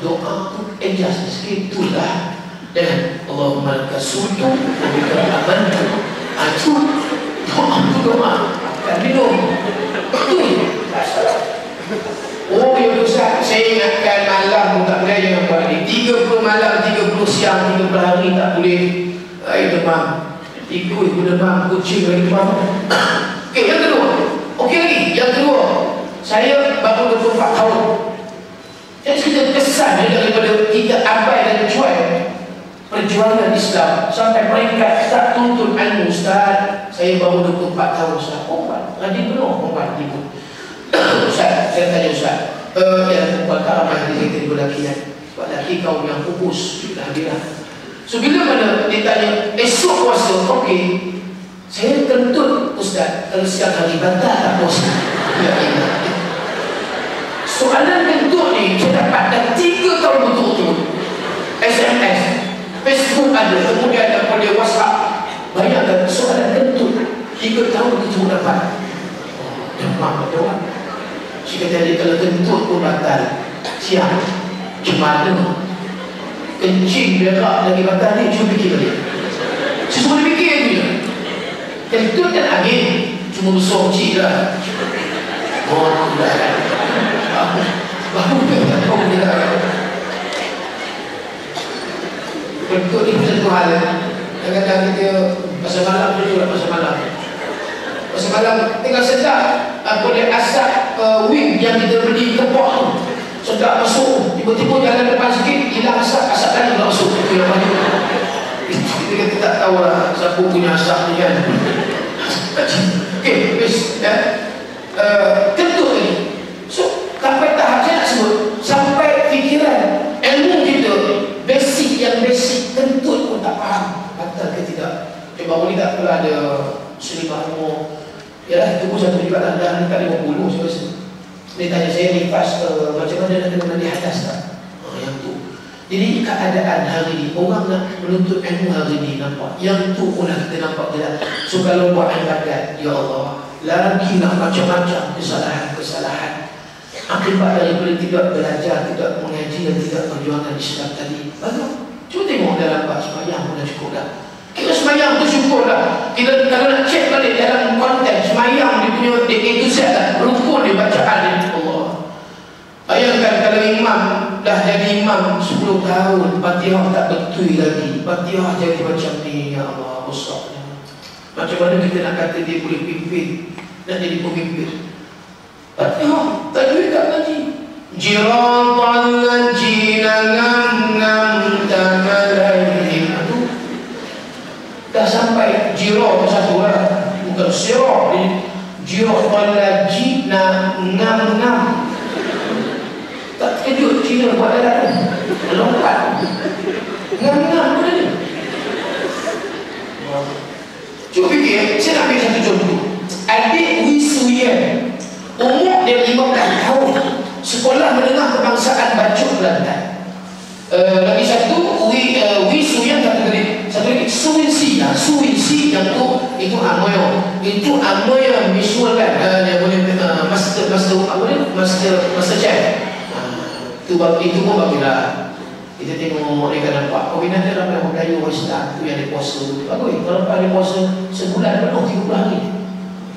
doa tu adjust sikit, itulah. Dan Allahumma laka sumtu wa bika amantu. Itu doa tu doa, tak minum. Itu tak salah. Oh ya Ustaz, saya ingatkan malam pun tak boleh, jangan buat ni. 30 malam, 30 siang, 30 hari tak boleh. Demam, ikut demam, kucing lagi demam. Okey, yang kedua. Okey lagi, yang kedua, saya baru 24 tahun. Jadi kita kesan daripada kita abai dan cuai perjuangan Islam sampai peringkat tak tuntut ilmu. Ustaz, saya baru 24 tahun Ustaz. Rajin penuh perempuan ibu. Ustaz, saya tanya Ustaz, yang perempuan tak ramai di sini lelaki kan? Sebab lelaki kaum yang fokus dah bilang. So bila mana dia tanya esok puasa, okey, saya kentut Ustaz, kalau siang hari batal tak puasa? Ya, soalan kentut ni saya dapat dah 3 tahun betul-betul. SMS, Facebook ada, kemudian ada WhatsApp. Bayangkan soalan kentut 3 tahun itu dapat. Demam ada orang. Saya kata dia kalau kentut pun batal siang, gimana? Kencing berak lagi batal ni, cuba fikir balik. Saya semua dia fikir je. Kentut kan angin, cuma besar kecil lah. Oh, dah kan. Baru tak tahu dia dah. Kentut ni satu hal. Kadang-kadang kita pasal malam tu juga pasal malam. Pasal malam tinggal sedap boleh asap wing yang kita beli tepuk tu. Sedap masuk, tiba-tiba jalan depan sikit hilang asap lagi pula masuk ke yang baju. Kita tak tahu lah siapa punya asap ni kan. Okey, bis kentut ni. So sampai tahap saya nak sebut, sampai fikiran ilmu kita basic yang basic kentut pun tak faham batal ke tidak. Baru ni tak pula ada Muslimah umur, yalah itu pun satu juga dah dekat 50 saya rasa. Dia tanya saya nifas macam mana nak kena mandi hadas tak? Yang tu. Jadi keadaan hari ni, orang nak menuntut ilmu hari ni, nampak yang tu pun lah kita nampak tidak. So kalau buat ibadat, ya Allah, lagi nak macam-macam kesalahan akibat daripada tidak belajar, tidak mengaji dan tidak perjuangan Islam tadi. Bagus. Cuba tengok dalam bab sembahyang pun dah cukup dah. Kita semayang tu syukurlah. Kita kalau nak cek balik dalam konteks semayang dia punya itu set rukun dia bacaan dia. Allah. Bayangkan kalau imam dah jadi imam 10 tahun, Fatihah tak betul lagi. Fatihah jadi macam ni, ya Allah, besarnya. Macam mana kita nak kata dia boleh pimpin, nak jadi pemimpin? Fatihah, tajwid tak lagi. Jiratal ladzina an'amta alaihim. Dah sampai jirah satu lah, bukan sirah. Jiratal ladzina ngam. Tak terkejut Cina buat dalam lompat ngam-ngam mana ni. Cuba fikir, saya nak ambil satu contoh. Adik Wisuyan, umur dia 15 tahun, sekolah menengah kebangsaan Bacuk Kelantan. Lagi satu Wisuyan, satu lagi Suwinsi. Suwinsi yang tu itu Amoyo. Itu Amoyo visual kan, dia boleh master chef. Itu pun bagilah. Kita tengok mereka nampak peminat dia ramai orang Melayu, orang Islam tu yang dia puasa tu. Bagus, kalau dia puasa sebulan penuh 30 hari.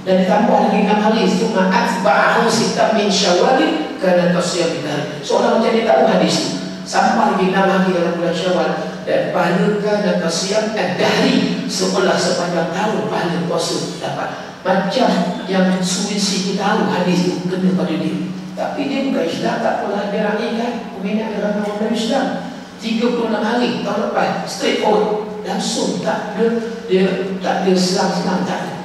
Dan ditambah lagi 6 hari itu ma'atba'ahu sitam min syawal kerana tasiyah bidhari. Seorang macam dia tahu hadis tu. Sampai lagi 6 hari dalam bulan Syawal dan pahala kerana tasiyah ad-dahri sepanjang tahun pahala puasa dapat. Macam yang Suwisi kita tahu hadis tu kena pada dia. Tapi dia bukan Islam, tak apalah, dia rakyat peminat dalam orang Islam 36 hari tahun lepas, straight forward, langsung tak ada, dia tak ada selang-selang, tak ada.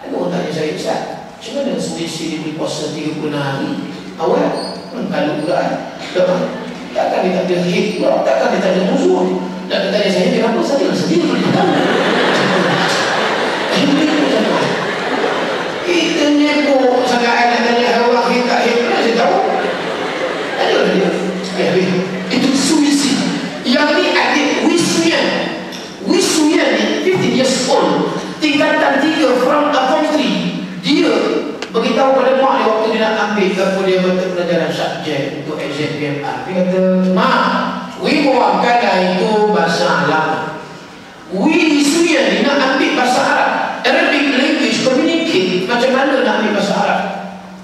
Ada orang tanya saya, Ustaz, macam mana Suwisi dia boleh puasa 36 hari awal? Kalau berat, takkan dia tak ada hit pula, takkan dia tak ada musuh. Dan dia tanya saya, kenapa saya sedih boleh tahu? Kita nyebut sangat nak tanya orang kita hebat, saya tahu. Ada dia. Itu Suwisi. Yang ni adik Wisuyan. Wisuyan ni 15 years old. Tingkatan 3 from form 3. Dia beritahu pada mak dia waktu dia nak ambil apa dia mata pelajaran subjek untuk exam PMR. Dia kata, "Mak, we mau kada itu bahasa Arab. Wisuyan ni nak ambil bahasa Arab. Arabic language communicate. Macam mana nak ambil bahasa Arab?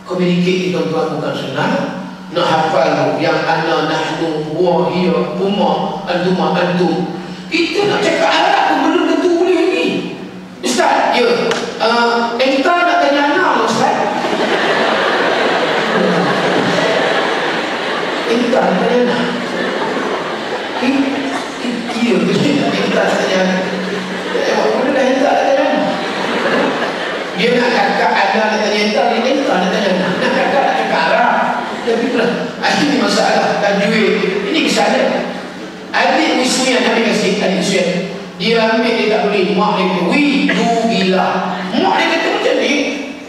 Communicate itu tuan bukan senang. Nak hafal yang ana nahnu wa hiya huma antum. Kita nak cakap Arab pun belum tentu boleh lagi. Ustaz, ya. Entah nak tanya anak Ustaz. Entah nak tanya anak. Iya, entah nak tanya anak. Mana dah entah nak tanya anak? Dia nak kakak ada nak tanya entah, dia entah nak tanya anak. Nak kakak nak cakap Arab. Tapi pula, ini masalah tajwid. Ini kesalahan. Adik Wisuyan ambil kasih, adik Wisuyan. Dia ambil, dia tak boleh. Mak dia kata, "Wih, du gila." Mak dia kata macam ni.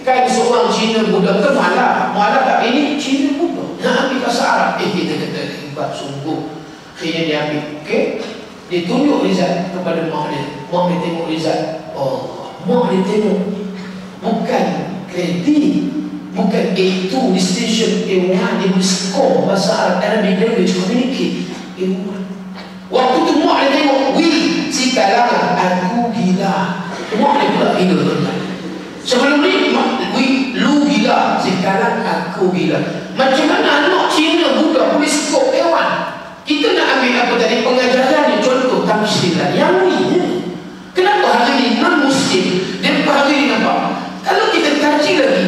Kan seorang Cina budak ke malah. Malah tak, ini Cina budak. Nak ambil bahasa Arab. Kita kata, hebat sungguh. Akhirnya dia ambil, okey. Dia tunjuk Rizal kepada mak dia. Mak dia tengok Rizal. Oh, mak dia tengok. Bukan kredit. Bukan A2 distinction, A1. Dia boleh skor bahasa Arab, Arabic language, communicate A1. Waktu tu mak dia tengok, "Wih, si kalangan aku gila." Mak dia pula gila tuan-tuan. Sebelum ni, "Wih, lu gila." Sekarang aku gila. Macam mana anak Cina budak boleh skor A1? Kita nak ambil apa tadi pengajarannya, contoh tamsilan yang ni. Kenapa hari ni non-Muslim dan hari ni nampak? Kalau kita kaji lagi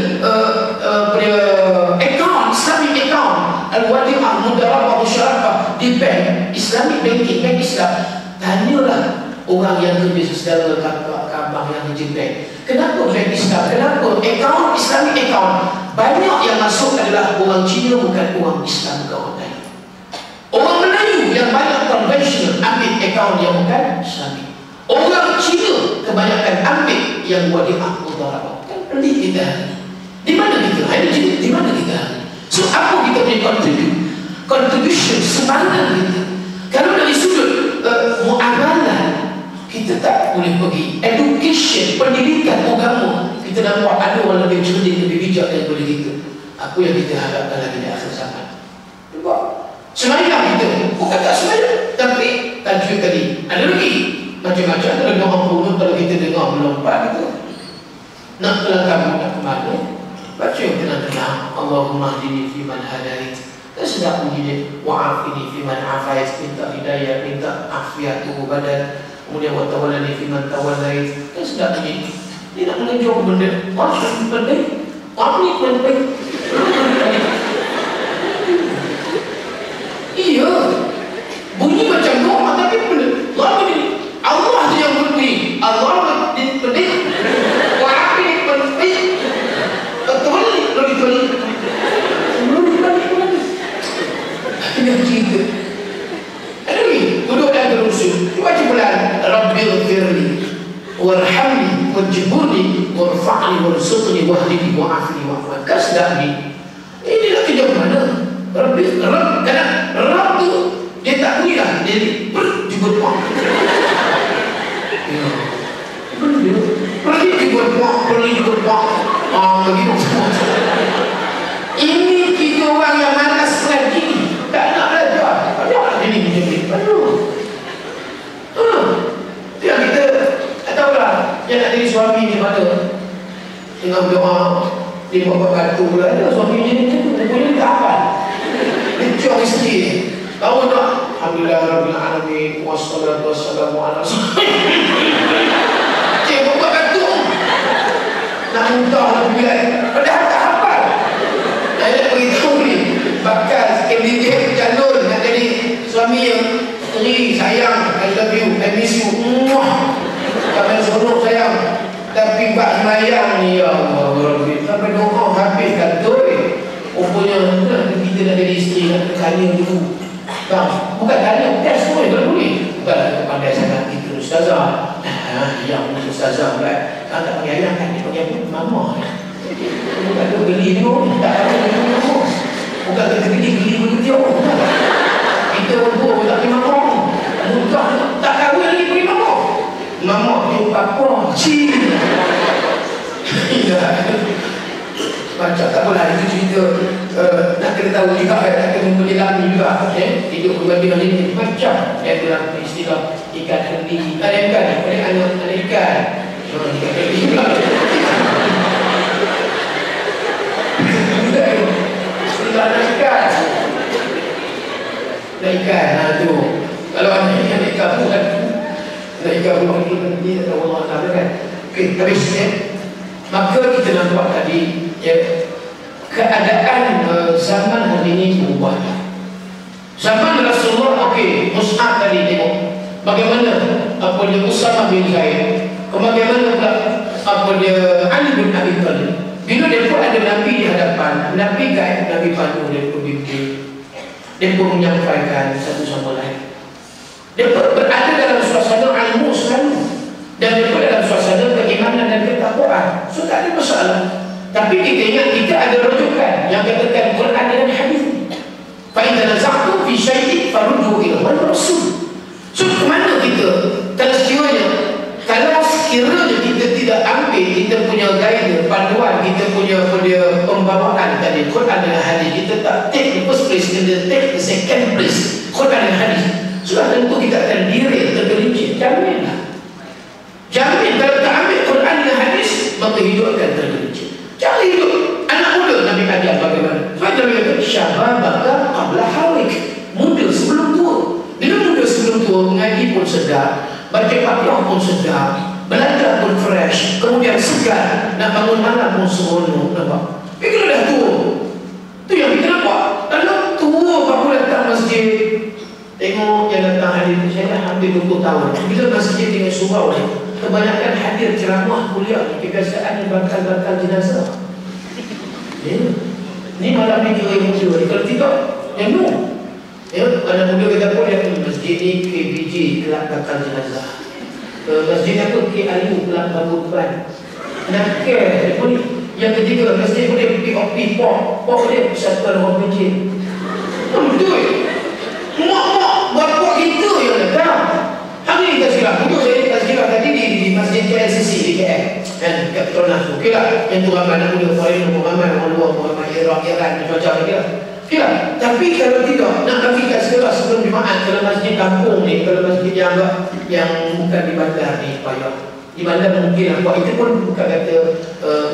account, Islamic account, Al-Wadi'ah, Mudarabah, Musyarakah di bank, Islamic banking, bank Islam, tanyalah orang yang kerja saudara, kakak, abang yang kerja bank. Kenapa bank Islam? Kenapa account, Islamic account? Banyak yang masuk adalah orang Cina, bukan orang Islam, bukan orang Melayu. Orang Melayu yang banyak konvensional ambil account yang bukan Islamic. Orang Cina kebanyakan ambil yang Wadi'ah, Mudarabah. Pelik kita. Di mana kita? Di mana kita? So apa kita punya contribution semangat kita? Kalau dari sudut muamalah, kita tak boleh pergi. Education, pendidikan agama, kita nampak ada orang lebih cerdik, lebih bijak daripada kita. Apa yang kita harapkan lagi di akhir zaman? Nampak? Semayang kita bukan tak semayang, tapi tajwid tadi. Ada lagi Macam-macam kalau doa kunut, kalau kita dengar melompat gitu. Nak kelakar nak ke mana? Baca yang tenang-tenang. Allahumma hdini fiman hadait. Dan sedap bunyi dia. Wa'afini fiman afait. Minta hidayah, minta afiat tubuh badan. Kemudian watawalani fiman tawalait. Dan sedap bunyi. Dia nak menunjuk benda. Wah, benda. Wah, ni benda. Iya. Bunyi macam doa tapi benda. Allah ni. Allah tu yang berbunyi. Allah ni benda. Wa'afini benda. Betul ni. Betul ni. Yang kita ada ni duduk dalam rusuh baca bulan Rabbighfirli warhamni wajburni warfa'ni warzuqni wahdini wa'afni wa'afni. Kasdah ni ini nak kerja mana? Rabb kerana Rabb tu dia tak bunyi lah, dia berjubur puak pergi jubur puak, pergi jubur puak begitu semua. Ini kita orang yang malas lagi, tak nak belajar. Banyak ini macam ni. Yang kita tak tahulah. Yang nak jadi suami macam mana, tengah berdoa dia buat batu pula. Ada suami macam ni, dia boleh tak apa. Dia ciong isteri ni. Tahu tak? Alhamdulillah Rabbil Alamin. Wassalatu wassalamu ala cik buat batu. Nak muntah lah bila padahal tak hafal. Saya nak beritahu ni, bakal kandidat calon nak jadi suami yang isteri sayang, I love you, I miss you, jangan seronok sayang. Tapi bak semayang ni, ya Allah Rabbi, sampai doa habis kantoi. Rupanya kita nak jadi isteri, nak tanya dulu. Bang, bukan tanya, test semua yang boleh. Bukan pandai sangat kita ustazah. Yang ustazah kan, tak panggil ayah kan, dia panggil apa? Mama. Bukan tu geli dia, tak tahu dia mama. Bukan kita geli begitu. Kita berdua pun tak pergi mama. Mudah tak tahu lagi pergi mama. Mama tu papa. Cik. Macam tak apalah, itu cerita nak kena tahu juga, nak kena menyelami juga hidup berbanding ini macam yang dalam istilah ikan kendi. Ada ikan, ada ikan. Ikan kendi pula. Istilah ada ikan. Ada ikan, tu. Kalau ada ikan pun kan. Ada ikan pun dia tak tahu Allah Ta'ala kan. Okey, habis maka kita nampak tadi keadaan zaman hari ini berubah. Zaman Rasulullah, okey, Mus'ab tadi tengok bagaimana apa dia Usama bin Zaid, bagaimana pula apa dia Ali bin Abi Thalib. Bila dia pun ada Nabi di hadapan, Nabi guide, Nabi pandu, dia pun bimbing, dia pun menyampaikan satu sama lain. Dia pun berada dalam suasana ilmu selalu, dan dia pun dalam suasana keimanan dan ketakwaan. So tak ada masalah. Tapi kita ingat kita ada rujukan yang katakan Quran dan hadis. Fa in tanaza'tum fi syai'in farudduhu ila Allah Rasul. So kemana kita? Kalau sekiranya kita tidak ambil kita punya guide, panduan, kita punya pembawaan tadi Quran dan hadis, kita tak take the first place, kita take the second place Quran dan hadis, sudah tentu kita akan diri tergelincir. Jamin kalau tak ambil Quran dan hadis, maka hidup akan tergelincir. Jangan hidup. Anak muda Nabi ajar bagaimana? Sebab Nabi kata syababaka qabla harik, muda sebelum tua. Bila muda sebelum tua, mengaji pun sedap, baca Fatihah pun sedap, belajar pun fresh, kemudian segar, nak bangun malam pun seronok. Nampak? Tapi kalau dah tua, tu yang kita nampak. Kalau tua baru datang masjid, tengok yang datang hadir, saya dah hampir 20 tahun. Bila masjid dengan surau ni, kebanyakan hadir ceramah kuliah, kebiasaan bakal jenazah. Ni malam ni kira yang muda. Kalau tidak, yang no. Anak muda kata pun yang masjid ni KBJ, kelab bakal jenazah. Masjid apa? KIU, kelab bangun ban. Nakal pun. Yang ketiga, masjid boleh POP, POP dia Persatuan Orang Pencin. Betul. Mak-mak, bapak kita yang datang. Hari ni tazkirah, duduk saya tazkirah tadi di Masjid KLCC di KL kan, kat Petronas tu. Okey lah, yang tu ramai anak muda, foreigner pun ramai, orang luar pun ramai, Iraq, Iran, macam-macam lagi lah. Okey lah, Tapi kalau tidak, nak pergi kat sekolah sebelum Jumaat, kalau masjid kampung ni, kalau masjid yang bukan di bandar ni, payah. Di bandar mungkin buat itu pun bukan kata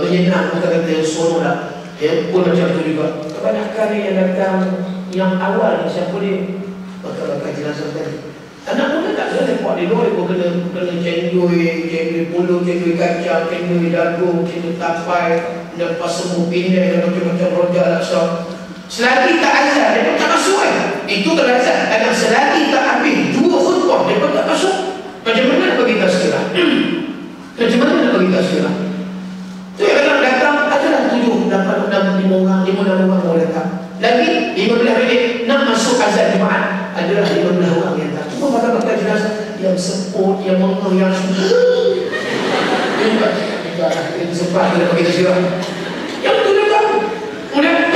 menyenang, bukan kata seronok lah. Ya, pun macam tu juga. Kebanyakan yang datang yang awal ni, siapa dia? Bakal jenazah tadi. Anak muda tak kena buat di luar, dia kena cendui puluh, cendui kacang, cendui dagu, cendui tapai, lepas semua pindah dan macam-macam rojak laksa. Selagi tak azan, dia pun tak masuk kan? Itu kalau azan. Kadang selagi tak habis 2 khutbah, dia pun tak masuk. Macam mana nak bagi tazkirah? Macam mana nak bagi tazkirah? Tu yang kadang datang, adalah 7, 8, 6, 5 orang, 5 orang mau datang. Lagi 15 minit nak masuk azan Jumaat, adalah 15 orang yang datang. Cuma bakal jenazah yang semput, yang mengah, yang semput. Ini sempat kita bagi tazkirah. Yang tu datang. Kemudian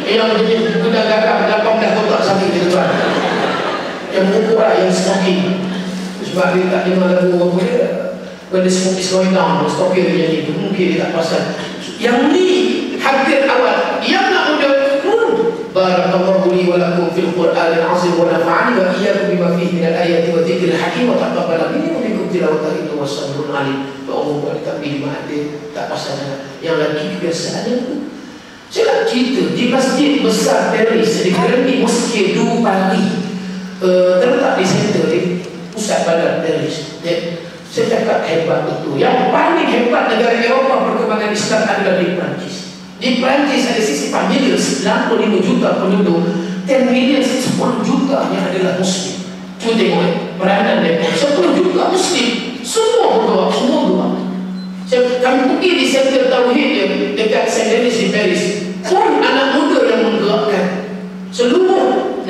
yang sudah gagal 18 kotak sakit di depan. Yang mengukur lah, yang smoking. Sebab dia tak dengar lagu apa dia, when the smoke is going down, stop dia jadi itu. Mungkin dia tak pasal. Yang ni hadir awal. Yang nak muda, barakallahu li wa lakum fil Qur'anil azim wa nafa'ani wa iyyakum bima fihi minal ayati wa dzikril hakim wa taqabbal minni wa minkum tilawatan innahu was-sami'ul 'alim. Allah buat takbir mati tak pasal. Yang lagi kebiasaannya tu. Saya nak cerita di masjid besar Paris di Grandi Mosque du Paris, terletak di center di pusat bandar Paris. Saya cakap hebat betul. Yang paling hebat negara Eropah perkembangan Islam adalah di Perancis. Di Perancis ada sisi familiar 95 juta penduduk, 10 million 10 juta yang adalah Muslim. Cuba tengok peranan mereka 10 juta Muslim, semua berdoa, semua doa. Kami pergi di center Tauhid dia dekat Saint-Denis di Paris, pun anak muda yang menggerakkan. Seluruh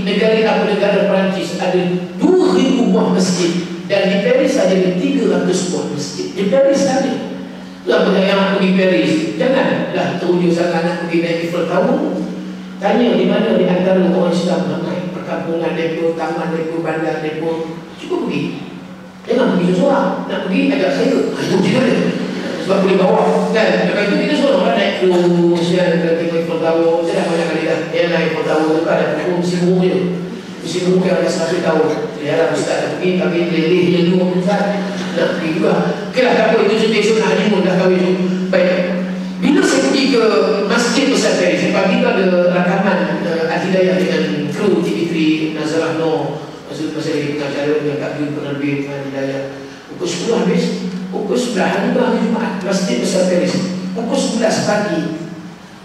negara Perancis ada 2,000 buah masjid, dan di Paris ada 300 buah masjid. Di Paris ada. Apa yang nak pergi Paris, janganlah teruja sangat nak pergi naik Eiffel Tower. Tanya di mana di antara orang Islam ramai, perkampungan mereka, taman mereka, bandar mereka. Cuba pergi. Jangan pergi seorang. Nak pergi ajak saya. Itu tidak ada. Sebab boleh bawa kan. Lepas itu kita seorang lah naik cruise kan, ke Eiffel Tower. Saya dah banyak kali dah naik Eiffel Tower tu kan, ada musim bunga je. Musim bunga yang ada 100 tahun. Ya lah, Ustaz dah pergi, tapi leleh je dulu Ustaz nak pergi juga. Okey lah, tak apa, itu cerita esok nak honeymoon dah kahwin tu. Baik, bila saya pergi ke Masjid Besar Paris, pagi tu ada rakaman Al-Hidayah dengan kru TV3 Nazarah Noor. Maksud masa dia pengacara dengan Kak Jun penerbit Al-Hidayah. Pukul 10 habis, pukul 9 hari Jumaat Masjid Besar Paris, pukul 11 pagi.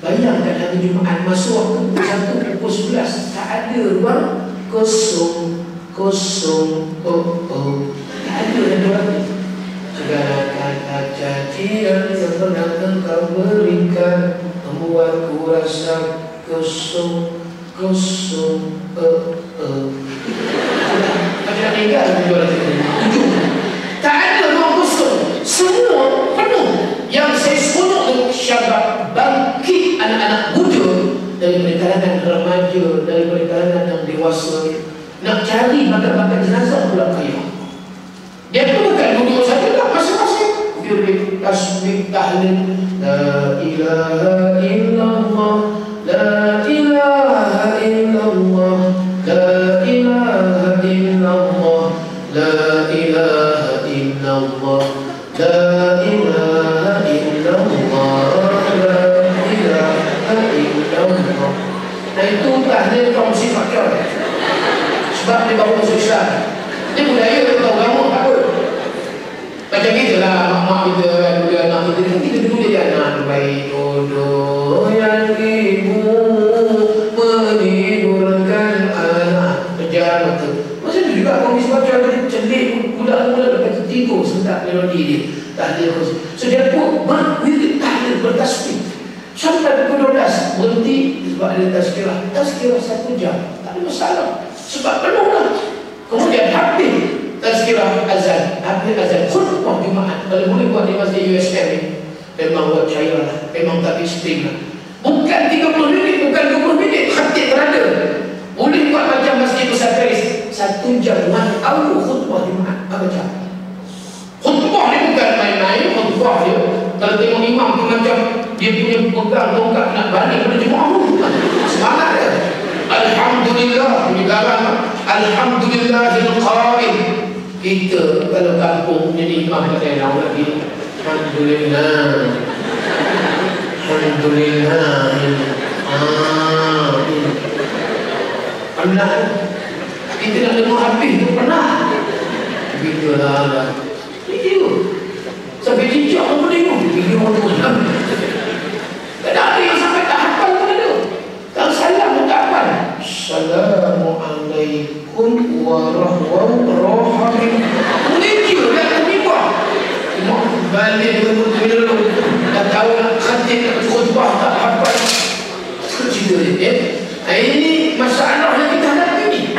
Bayangkan hari Jumaat masuk waktu pukul 1, pukul 11, tak ada ruang, kosong. Tak ada orang. Segala kata cacian yang pernah engkau berikan membuatku rasa kosong. Macam tinggal jual itu. Tak ada ruang kosong. Semua penuh. Yang saya seronok tu syabab bangkit anak-anak muda dari kalangan remaja, dari kalangan yang dewasa, nak cari makan-makan jenazah pula kaya. Dia pun bukan duduk saja lah, masing-masing dia tasbih tahlil, la ilaha illallah, la ilaha illallah, la ilaha illallah, la ilaha illallah, la ilaha illallah, la ilaha illallah. Nah itu tahlil kaum sifat kau. Sebab dia baru masuk Islam. Dia budaya dia tahu agama, tak apa. Macam kita lah, mak-mak kita kan, dia anak kita dulu dia anak baik jodoh yang ibu menidurkan anak berjalan mata. Masa tu juga kami sebab dia celik budak-budak lepas tidur sebentar melodi dia. Tahlil khusus. So dia pun berwirid tahlil bertasbih. Sampai pukul 12 berhenti sebab ada tazkirah 1 jam. Tak ada masalah. Sebab penuh lah. Kemudian habis tazkirah azan, habis azan khutbah Jumaat. Kalau boleh buat di masjid USM ni, memang buat cair lah, memang tak extreme lah. Bukan 30 minit, bukan 20 minit, khatib berada. Boleh buat macam Masjid Besar Paris, 1 jam 1 hour khutbah Jumaat. Apa macam khutbah ni bukan main-main. Khutbah dia, kalau tengok imam tu macam dia punya pegang tongkat nak balik pada jemaah tu. cerita kalau kampung jadi imam kat daerah lagi. Alhamdulillah. Alhamdulillah. Pernah kita nak dengar habis tu pernah. Begitulah. Video. Sampai cicak pun tengok video tu. Tak ada yang sampai tak hafal pun ada. Kalau salam pun tak hafal. Assalamualaikum warahmatullahi wabarakatuh. Video dah terlibat. Balik dulu. Dah tahu nak khatib nak khutbah tak hafal. Cerita dia. Ini masalah yang kita hadapi ni.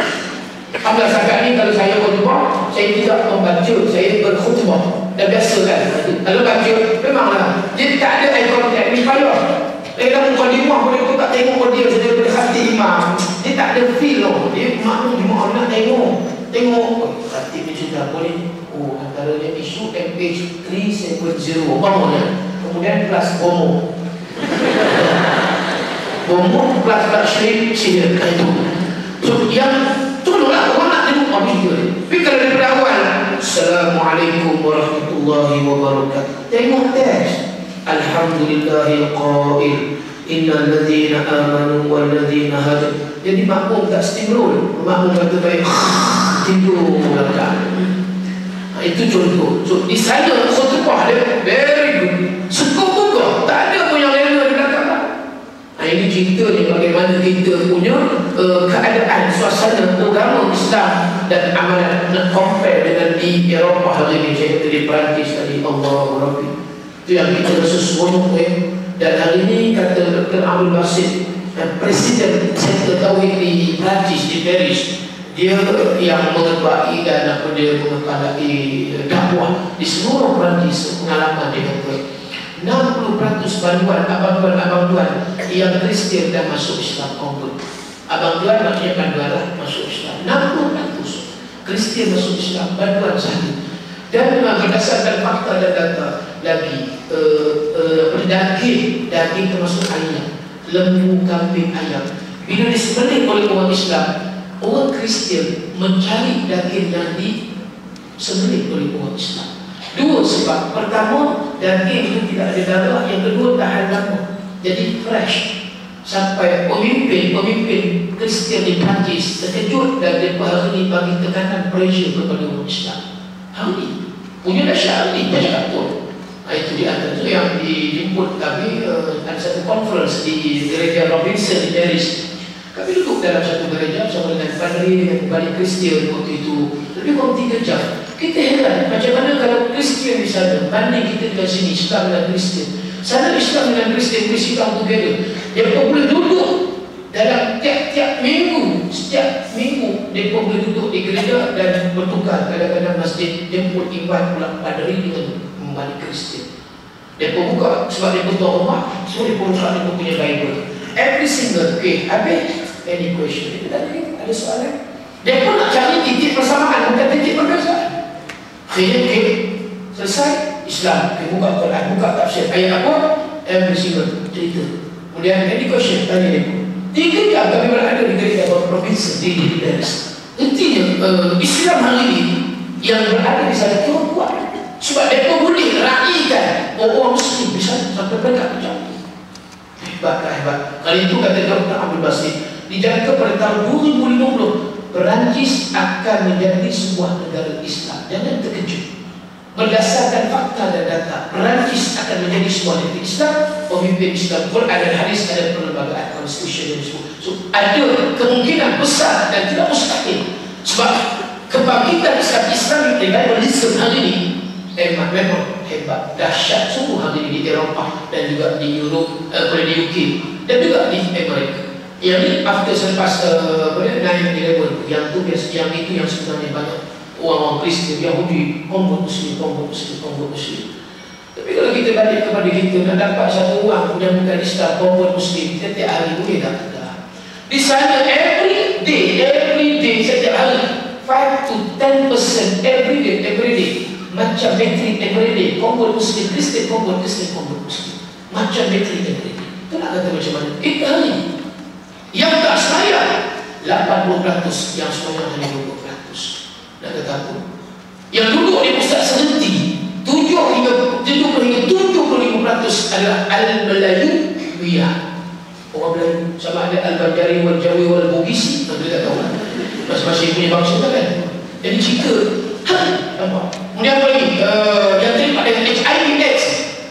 Alhamdulillah sekarang ni kalau saya khutbah, saya tidak membaca, saya berkhutbah. Dah biasa kan. Kalau baca, memanglah dia tak ada eye contact ni payah. Dalam mukadimah boleh pun tak tengok dia saja daripada khatib imam. Dia tak ada feel tau. Dia makmum jemaah nak tengok khatib ni sudah boleh. Oh, antaranya isu MH 370 bangunnya. Kemudian kelas bomo. Bomo kelas syrik sihir itu. So yang tolonglah orang nak tengok habis dia. Tapi kalau daripada awal, Assalamualaikum warahmatullahi wabarakatuh. Tengok teks. Alhamdulillahil qail innal ladzina amanu wal ladzina hadu. Jadi makmum tak steamroll. Makmum kata baik tidur belakang. Itu contoh. So di sana khutbah dia very good. Cukup juga. Tak ada pun yang rela di belakang. Ini cerita ni bagaimana kita punya keadaan suasana agama Islam dan amalan nak compare dengan di Eropah hari ini. Saya kata di Perancis tadi, Allahu Rabbi. Itu yang kita rasa seronok dan hari ini kata Dr. Abdul Basit, Presiden Center Tauhid di Perancis, di Paris, dia yang mengetuai dan dia mengepalai dakwah di seluruh Perancis. Pengalaman dia kata 60% bantuan abang-tuan yang Kristian dan masuk Islam konvert. Abang tuan maknanya bantuan lah masuk Islam. 60% Kristian masuk Islam, bantuan satu. Dan berdasarkan fakta dan data lagi daging termasuk ayam, lembu, kambing, ayam. Bila disembelih oleh orang Islam, orang Kristian mencari daging yang disembelih oleh orang Islam. Dua sebab. Pertama, daging itu tidak ada darah. Yang kedua, tahan lama. Jadi fresh. Sampai pemimpin Kristian di Perancis terkejut dan mereka hari ini bagi tekanan pressure kepada orang Islam. Hari ini punya dahsyat hari ini. Dia cakap pun itu di atas itu yang dijemput kami. Ada satu conference di gereja Robinson di Paris. Kami duduk dalam satu gereja bersama dengan padri dengan kembali Kristian waktu itu. Lebih kurang 3 jam. Kita heran macam mana kalau Kristian di sana banding kita di sini Islam dan Kristian. Sana Islam dengan Kristian bersikap together. Mereka boleh duduk dalam tiap-tiap minggu. Setiap minggu mereka boleh duduk di gereja dan bertukar. Kadang-kadang masjid jemput invite pula padri dengan kembali Kristian. Mereka buka sebab mereka tuan rumah. So mereka buka mereka punya Bible. Every single habis. Any question? Kita tadi ada soalan. Dia pun nak cari titik persamaan, bukan titik perbezaan. Akhirnya selesai Islam. Buka Quran, buka tafsir. Ayat apa? Every single cerita. Kemudian any question? Tanya dia. 3 jam kami berada di gereja provinsi di Paris. Intinya Islam hari ini yang berada di sana cukup kuat. Sebab mereka boleh raihkan orang Muslim bisa sampai mereka pecah. Hebat. Kali itu kata Dr. Abdul Basit, dijangka pada tahun 2050 Perancis akan menjadi sebuah negara Islam. Jangan terkejut. Berdasarkan fakta dan data, Perancis akan menjadi sebuah negara Islam. Pemimpin Islam, Quran dan hadis, ada perlembagaan konstitusi dan semua. So, ada kemungkinan besar dan tidak mustahil. Sebab kebangkitan Islam revivalism hari ini memang hebat, dahsyat sungguh hari ini di Eropah dan juga di Europe, di UK dan juga di Amerika. Yang ini after selepas 9/11 yang itu yang sebenarnya banyak orang-orang Kristian, Yahudi, convert Muslim. Tapi kalau kita balik kepada kita nak dapat satu orang yang bukan Islam, convert Muslim, setiap hari boleh tak? Di sana every day setiap hari 5 to 10% every day. Macam bateri every day, convert Muslim, Kristian convert Muslim. Macam bateri every day. Itu nak kata macam mana? Kita hari yang tak sembahyang 80%, yang sembahyang hanya 20%. Nak kata apa? Yang duduk di pusat serenti 70 hingga 75% adalah Al-Melayuiyah, orang Melayu. Sama ada Al-Banjari, Wal-Jawi, Wal-Bugisi, kita tak tahu lah, masing-masing punya bangsa kan. Jadi cerita nampak. Kemudian apa lagi? Yang terlibat dengan HIV/AIDS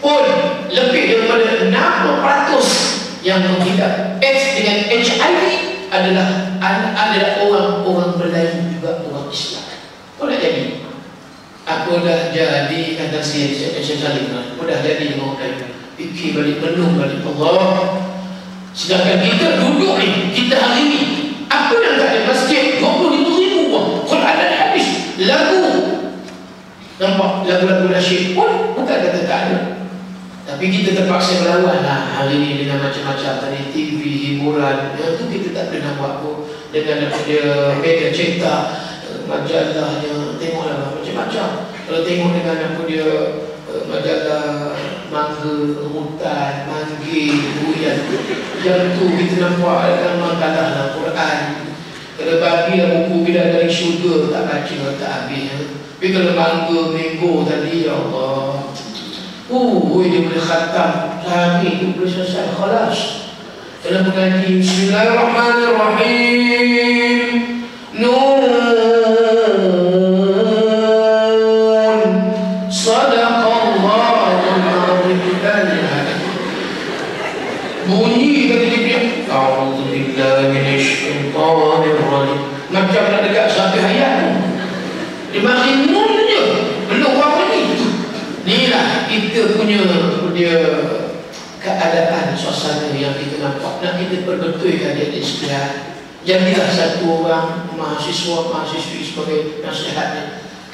pun lebih daripada 60% yang mengidap AIDS dengan HIV adalah orang Melayu juga orang Islam. Apa dah jadi? Aku dah jadi, kata saya saling, aku dah jadi dengan orang Melayu. Fikir balik, penuh balik Allah. Sedangkan kita duduk ni, kita hari ni, apa yang tak ada masjid 25,000 orang, Quran dan hadis, lagu, nampak lagu-lagu nasyid pun bukan kata tak ada. Tapi kita terpaksa melawan lah hari ni dengan macam-macam tadi TV, hiburan, yang tu kita tak pernah buat pun. Dengan dia media cetak, majalahnya, tengoklah macam-macam. Kalau tengok dengan apa dia majalah mangga, hutan, manggil, buian, yang tu kita nampak dalam makalah dalam Quran. Kalau bagilah buku Bidadari Syurga tak baca, tak habis. Tapi kalau mangga, mango tadi, ya Allah, dia boleh khatam sehari itu boleh selesai, khalas. Dalam mengaji Bismillahirrahmanirrahim, Nun, Sadaqallahul Azim. Bunyi tadi dia punya A'udzubillahi minasyaitonirrajim. Macam nak dekat sampai ayat tu. Dia bagi nun je, belum apa ni. Inilah kita punya keadaan suasana yang kita nampak. Nak kita perbetulkan dia di sekitar. Jadilah satu orang mahasiswa-mahasiswi sebagai nasihatnya.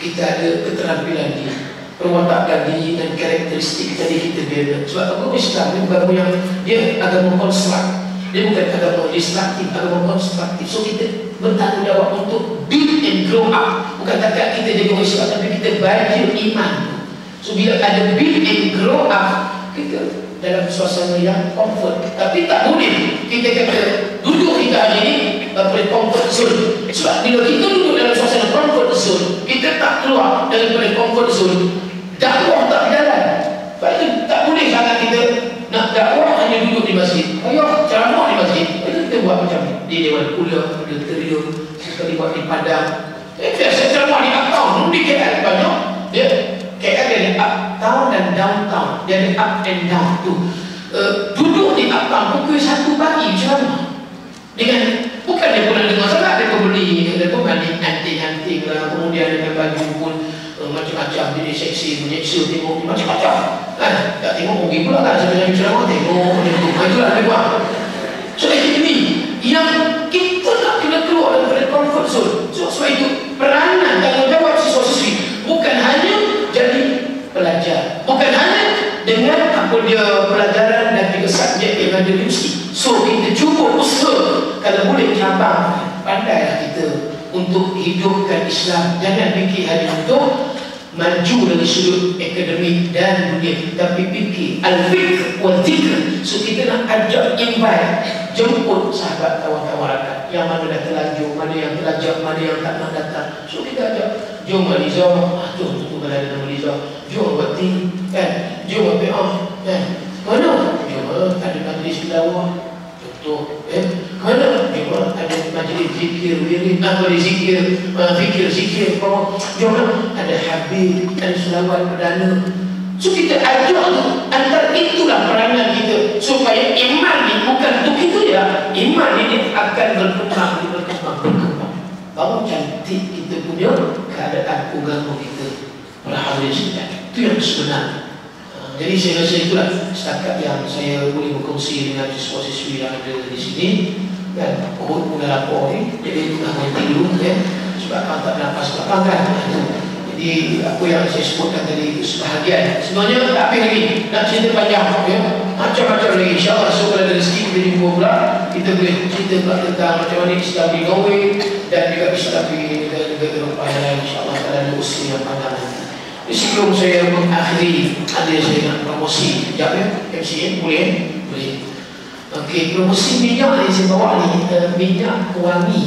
Kita ada keterampilan diri, perwatakan diri dan karakteristik tadi kita bina. Sebab agama Islam ni agama yang dia agama konstruk. Dia bukan agama destruktif, agama konstruktif. So kita bertanggungjawab untuk build and grow up. Bukan takat kita jaga Islam, tapi kita baca iman. So bila ada build and grow up, kita dalam suasana yang comfort. Tapi tak boleh kita kata duduk kita hari ini daripada comfort zone. Sebab bila kita duduk dalam suasana comfort zone, kita tak keluar daripada comfort zone, dakwah tak berjalan. Sebab itu tak boleh sangat kita nak dakwah hanya duduk di masjid. Ayo ceramah di masjid. Itu kita buat macam ni. Di Dewan Pula, di Terium, sekali buat di Padang. Biasa ceramah di uptown, di KL banyak. Dia KL dia ada uptown dan downtown. Dia ada up and down tu. Duduk di uptown pukul 1 pagi ceramah. Dengan bukan dia pun dengar sangat, dia pun beli, dia pun anting-anting lah. Kemudian dengan baju pun macam-macam, jadi seksi, menyeksa, tengok macam-macam kan. Tak tengok pergi pula kan, sampai ceramah tengok, itulah dia buat. So ini yang kita nak kena keluar daripada comfort zone. So sebab itu peranan tanggungjawab siswa-siswi bukan hanya jadi pelajar, bukan hanya dengan apa dia pelajaran dan juga subjek yang ada di universiti. So kita cuba usaha kalau boleh cabang, pandailah kita untuk hidupkan Islam. Jangan fikir hanya untuk maju dari sudut akademik dan dunia, tapi fikir al-fikr wal-zikr. So kita nak ajak, invite, jemput sahabat kawan-kawan yang mana dah terlanjur, mana yang terlajak, mana yang tak nak datang. So kita ajak, jom Aliza, jom tu berada dengan Aliza, jom Wati, kan, jom Abi'ah, kan, mana, jom ada majlis tilawah, contoh, mana, jom ada majlis zikir, wirid, zikir, fikir, zikir, jom ada habib, ada selawat perdana. So kita ajak tu, antara itulah peranan kita supaya iman ni bukan untuk kita ya, iman ini akan berkembang. Baru cantik kita punya keadaan agama kita. Alhamdulillah, itu yang sebenarnya. Jadi saya rasa itulah setakat yang saya boleh berkongsi dengan siswa-siswi yang ada di sini. Dan mula lapor ni, jadi kita berhenti dulu ya, sebab kalau tak nafas belakang kan. Jadi apa yang saya sebutkan tadi itu sebahagian. Sebenarnya tak habis lagi, nak cerita panjang ya, macam-macam lagi. InsyaAllah so kalau ada rezeki kita jumpa pula, kita boleh cerita pula tentang macam mana Islam di Norway dan juga Islam di negara-negara Eropah yang lain. InsyaAllah kalau ada usia yang panjang nanti. Jadi sebelum saya mengakhiri, ada saya nak promosi sekejap ya, MCA boleh? Boleh. Okey, promosi minyak yang saya bawa ni, minyak wangi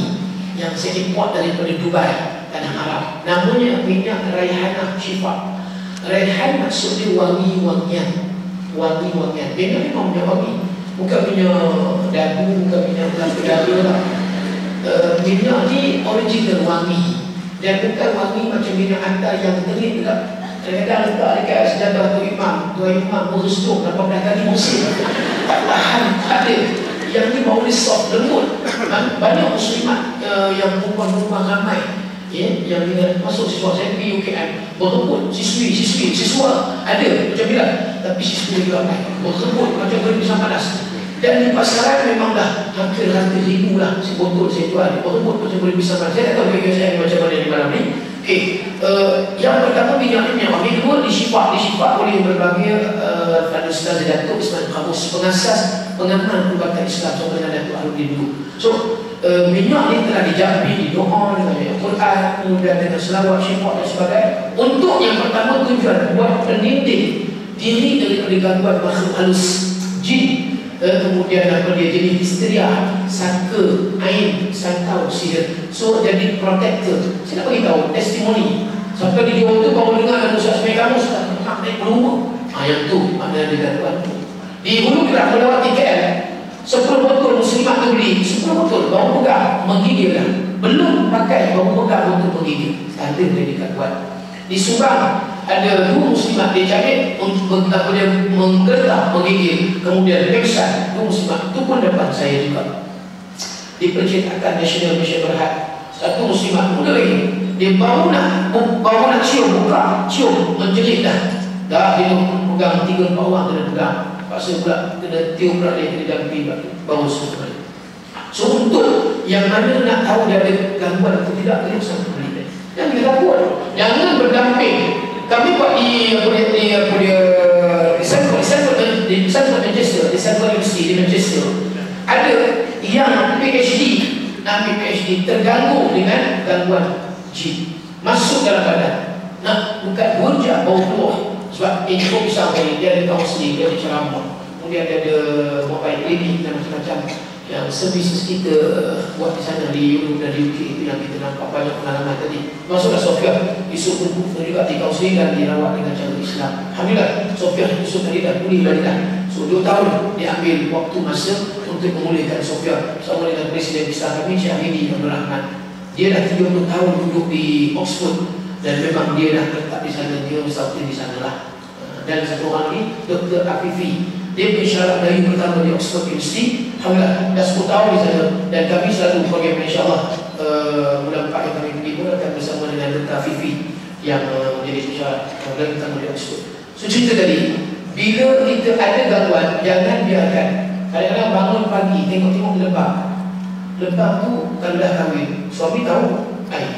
yang saya import daripada Dubai. tanah Arab. Namanya minyak Raihanah Syifa. Raihan maksudnya wangi-wangian. Wangi-wangian. Minyak memang minyak wangi. Bukan minyak dagu, bukan minyak kelapa lah. Minyak ni original wangi. Dan bukan wangi macam minyak hantar yang terik tak. Kadang-kadang letak dekat sejadah Tuan Imam berustuk 18 kali musim. Tak tahan, tak ada. Yang ni bau dia soft, lembut. Banyak muslimat yang perempuan-perempuan ramai yang dengan masuk siswa saya pergi UKM berebut siswa ada macam bilang, tapi siswa juga ramai berebut macam berpisang panas. Dan di pasaran memang dah hampir ribu lah si botol saya jual, berebut macam berpisang panas. Saya tak tahu bagi saya macam mana di malam ni. Yang pertama minyak ni yang wangi, kedua disyifa oleh berbagai pada Ustaz Datuk Ismail Qamus, pengasas pengamal perubatan Islam sama dengan Datuk Aludin dulu. So minyak ni telah dijamin di doa dengan Al-Quran, kemudian dengan selawat, syifa dan sebagainya. Untuk yang pertama tujuan buat pendidik diri daripada gangguan makhluk halus, jin, kemudian apa dia jadi histeria, sangka, ain, sangkau, sihir. So jadi protector. Saya nak bagi tahu testimoni. Sampai di jauh tu baru dengar ada Ustaz Ismail Qamus nak naik berumur. Yang tu makna ada gangguan tu. Di Hulu Kelang melewati KL, 10 botol muslimat tu beli, 10 botol baru pegang menggigil lah. Belum pakai baru pegang untuk menggigil. Ada predikat buat. Di Subang ada 2 muslimat dia cari untuk dia menggertak menggigil, kemudian peksan 2 muslimat tu pun depan saya juga. Di percetakan Nasional Malaysia Berhad, 1 muslimat muda lagi, dia baru nak cium, menjerit dah dia pegang 3 orang kena pegang. Paksa pula kena tiup pula dia kena dampi baru semua. So untuk yang mana nak tahu dia ada gangguan atau tidak, dia sampai beli. Yang kita buat, jangan berdamping. Kami buat di Stanford Manchester, di Stanford University di Manchester, ada yang PhD, ambil PhD terganggu dengan gangguan jin, masuk dalam badan, nak bukan burja bau keluar. Sebab info pisang tadi, dia ada kaunseling, dia ada ceramah, kemudian dia ada mobile clinic dan macam-macam yang servis kita buat di sana di Europe dan di UK. Itu yang kita nampak banyak pengalaman tadi. Masuklah Sofia, isu pun juga di kaunseling dan dirawat dengan cara Islam. Alhamdulillah, Sofia isu tadi dah pulih balik dah. So 2 tahun dia ambil waktu masa untuk memulihkan Sofia sama dengan Presiden Islam kami Syekh Hamidi Abdul Rahman. Dia dah 30 tahun duduk di Oxford dan memang dia dah letak di sana, dia ustaz di sana lah. Dan satu orang ni Dr. Afifi, dia pensyarah dari pertama di Oxford University. Alhamdulillah dah 10 tahun di sana dan kami selalu program insyaAllah bulan 4 yang kami pergi pun akan bersama dengan Dr. Afifi yang menjadi pensyarah dan pertama di Oxford. So cerita tadi, bila kita ada gangguan, jangan biarkan. Kadang-kadang bangun pagi tengok-tengok lebah tu kalau dah kahwin, suami tahu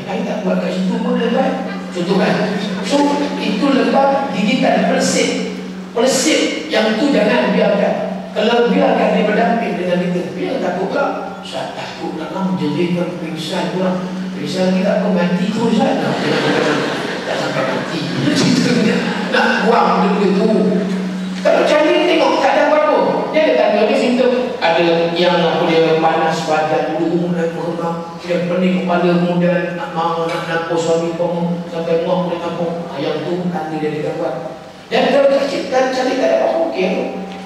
I tak buat kat situ pun lebah. Contoh kan. So itu lebah gigitan pelesit yang tu jangan biarkan. Kalau biarkan dia berdamping dengan kita, biar takut tak? Saya takut nak menjadikan pingsan pula. Pingsan kita apa mati terus saja. Tak sampai mati. Nak buang dulu tu. Kalau cari tengok tak ada apa-apa. Dia ada tanda dia simptom. Ada yang dia panas badan, bulu mulai berkembang, dia pening kepala, kemudian nak nampak suami kamu sampai muak boleh nampak. Yang tu tanda dia ada gangguan. Dan kalau kecil kan cari tak ada apa-apa, okey.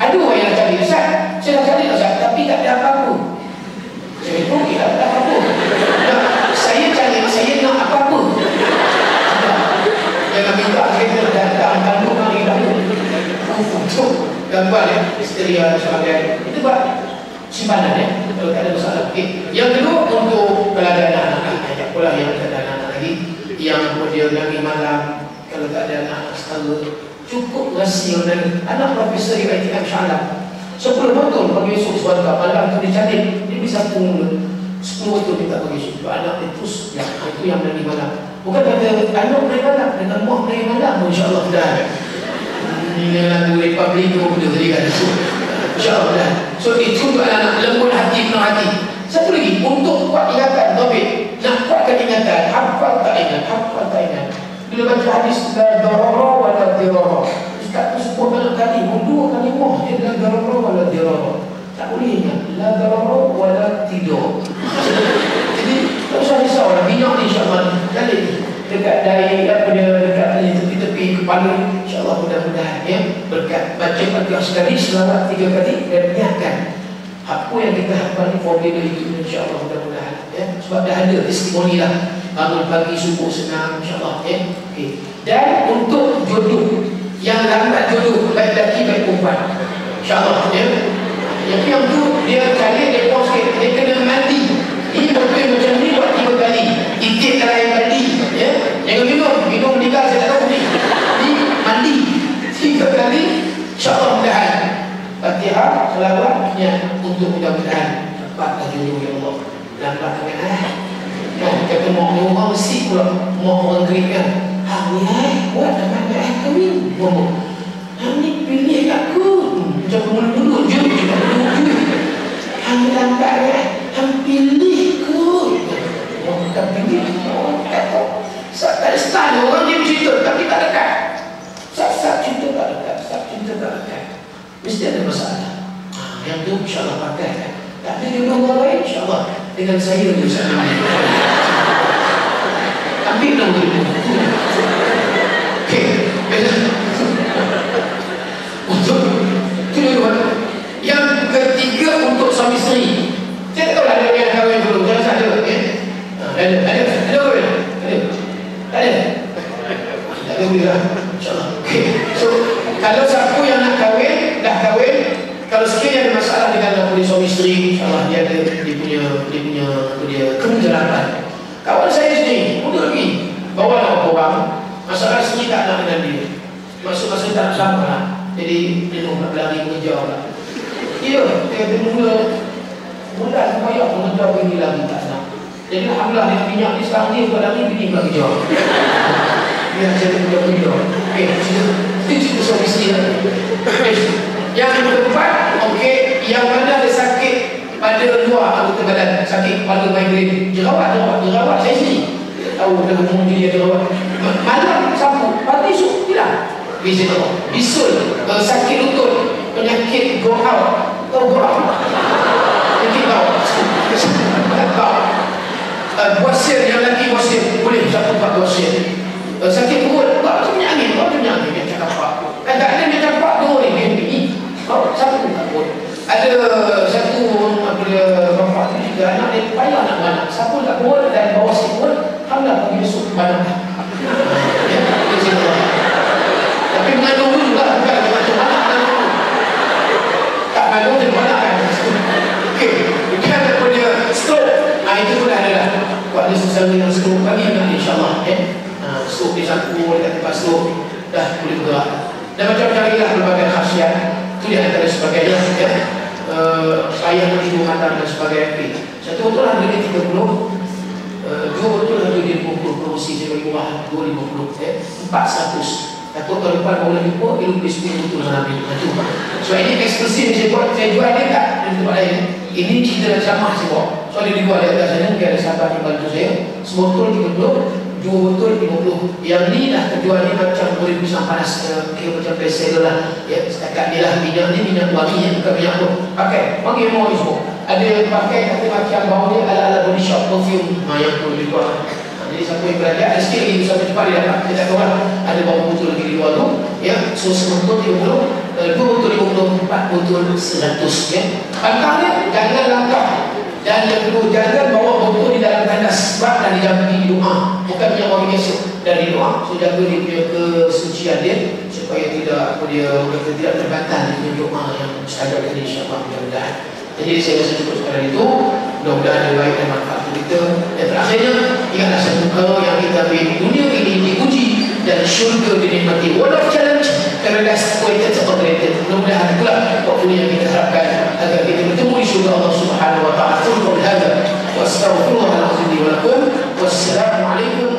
Ada orang yang cari Ustaz, saya dah cari Ustaz, tapi tak ada apa-apa. Saya itu okey, tak ada apa-apa. Saya cari, saya nak apa-apa. Jangan minta kita datang tanggung hari dahulu untuk gangguan histeria dan sebagainya. Itu buat simpanan kalau tak ada masalah. Okay. Yang kedua untuk keadaan anak-anak, banyak pula yang tak ada anak-anak lagi, yang kemudian lagi malam kalau tak ada anak-anak setara, cukup rahsia dan anak Profesor IITM Syahlam 10 botol bagi esok suara malam tu dia cantik, dia bisa mulut 10 botol kita bagi esok anak dia terus ya, itu yang lagi malam. Bukan kata anak boleh malam dengan muak boleh malam, insyaAllah dah. Ini lagu Republik tu boleh tadi kan, insyaAllah dah. So itu untuk anak-anak lembut hati, penuh hati. Satu lagi untuk kuat ingatan, topik nak kuatkan ingatan, hafal tak ingat. Bila baca hadis la darara wa la dirara, Ustaz tu sebut banyak kali, dua kalimah dia la darara wa la dirara. Tak boleh ingat la darara wa la tidur. Jadi tak usah risau lah, minyak ni insyaAllah. Jadi kepala. InsyaAllah mudah-mudahan ya, berkat baca Fatihah sekali, selawat 3 kali, dan niatkan apa yang kita hafal ni formula itu, insyaAllah mudah-mudahan ya. Sebab dah ada testimoni lah, bangun pagi subuh senang, insyaAllah ya. Okay. Dan untuk jodoh yang lambat jodoh, baik lelaki baik perempuan, insyaAllah ya. Yang tu dia kali dia pause sikit, dia kena mandi. Ini betul macam ni buat 3 kali, ikit air mandi ya. Jangan minum meninggal saya tak tahu ni. Ni mandi 3 kali, insyaAllah mudahan Fatihah, selawat, niat untuk mudah-mudahan dapat jodoh ya Allah. Lambat sangat kata mak orang mesti pula mak orang gerik kan. Ni buat dapat kahwin. Ni pilih aku. Macam mula-mula je. Hang lambat hang pilih ku. Orang tak pilih. Orang tak tahu. Tak ada style orang dia bercerita tapi tak dekat. Saat cinta tak dekat. Saat cinta tak dekat. Mesti ada masalah. Yang tu insyaAllah pakai kan. Tak ada jodoh orang lain, insyaAllah dengan saya tu sana. Ambil dong tu. Okey. Untuk kedua, yang ketiga untuk suami isteri. Saya tak tahu ada yang kahwin dulu. Saya rasa ada. Ada kahwin? Ada. Tak ada boleh lah. InsyaAllah. Okey. So, kalau siapa yang nak kahwin, dah kahwin, kalau sekiranya ada masalah dengan suami isteri, insyaAllah dia ada dia kemujarapan. Kawan saya sendiri, muda lagi, bawa nak orang, masalah sendiri tak nak dengan dia. Maksud masa tak sama lah. Jadi dia nak berlari mengejar lah. Ya, dia mula payah mengejar bini lagi tak nak. Jadi alhamdulillah dengan minyak ni sekarang dia buat lari, bini pula kejar. Dia jadi kejar. Okey, itu cerita suami isteri lah. Yang keempat, okey, yang mana ada sakit pada luar anggota badan, sakit kepala, migrain, jerawat saya sendiri tahu dah umum dia jerawat. Malam sapu, pagi esok hilang. Bisul, sakit lutut, penyakit go out, penyakit buasir, yang lelaki buasir, boleh satu pak buasir. Sakit perut, macam angin, dia cakap apa? Tak ada dia cakap tu ni. Satu takut. Ada satu apa dia bapak ni juga anak dia payah nak beranak. Siapa tak kuat dan bawa si kuat, hamlah pergi besok beranak. Ya, tapi mengandung juga bukan macam anak mengandung. Tak mengandung dia beranak kan. Okey, bukan apa dia stroke. Itu pun ada lah. Buat dia sesama yang stroke bagi anak insyaAllah. Stroke dia sapu dekat tempat stroke, dah boleh bergerak. Dan macam-macam lagi lah berbagai khasiat. Itu dia antara sebagainya ya. Saya tidur matang dan sebagainya. Satu betul harga dia 30, dua betul harga dia 50, promosi saya bagi murah 250 ya. 400. Takut tahun depan baru lagi jumpa, dia lebih 10 betul dalam ini. So ini eksklusif saya buat, saya jual dia tak di tempat lain. Ini cerita dan sama saya buat. So dia dibuat di atas sana, mungkin ada sahabat yang bantu saya. Semua betul 30, dua betul 50. Yang ni dah terjual ni macam boleh pisang panas, kira macam bestseller lah ya. Setakat dia lah, minyak ni minyak wangi ya, bukan minyak tu pakai, wangi mau ni semua. Ada yang pakai kata macam bau dia ala-ala body shop perfume, yang tu lebih kuat. Jadi siapa yang belajar, ada sikit lagi sampai cepat dia dapat. Dia tak tahu lah, ada bau betul lagi di luar tu ya. So sebetul 30, 2 betul 50, 4 betul 100 ya. Pantang dia, jangan langkah. Dan yang kedua, jangan bawa botol di dalam tandas sebab dah dijamin di doa, bukan yang orang biasa dari doa. So jaga dia punya kesucian dia supaya tidak tidak terbatal dengan doa yang sekadar tadi insyaAllah mudah-mudahan. Jadi saya rasa cukup sekadar itu. Mudah-mudahan ada baik dan manfaat untuk kita. Dan terakhirnya, ingatlah satu perkara yang kita ambil dunia ini diuji dan syurga dinikmati. Walau challenge, paradise awaited separated. Mudah-mudahan itulah waktu yang kita harapkan agar kita bertemu di syurga Allah Subhanahu wa ta'ala. Qul qawli hadza wa astaghfirullahaladzim wa lakum. Wassalamualaikum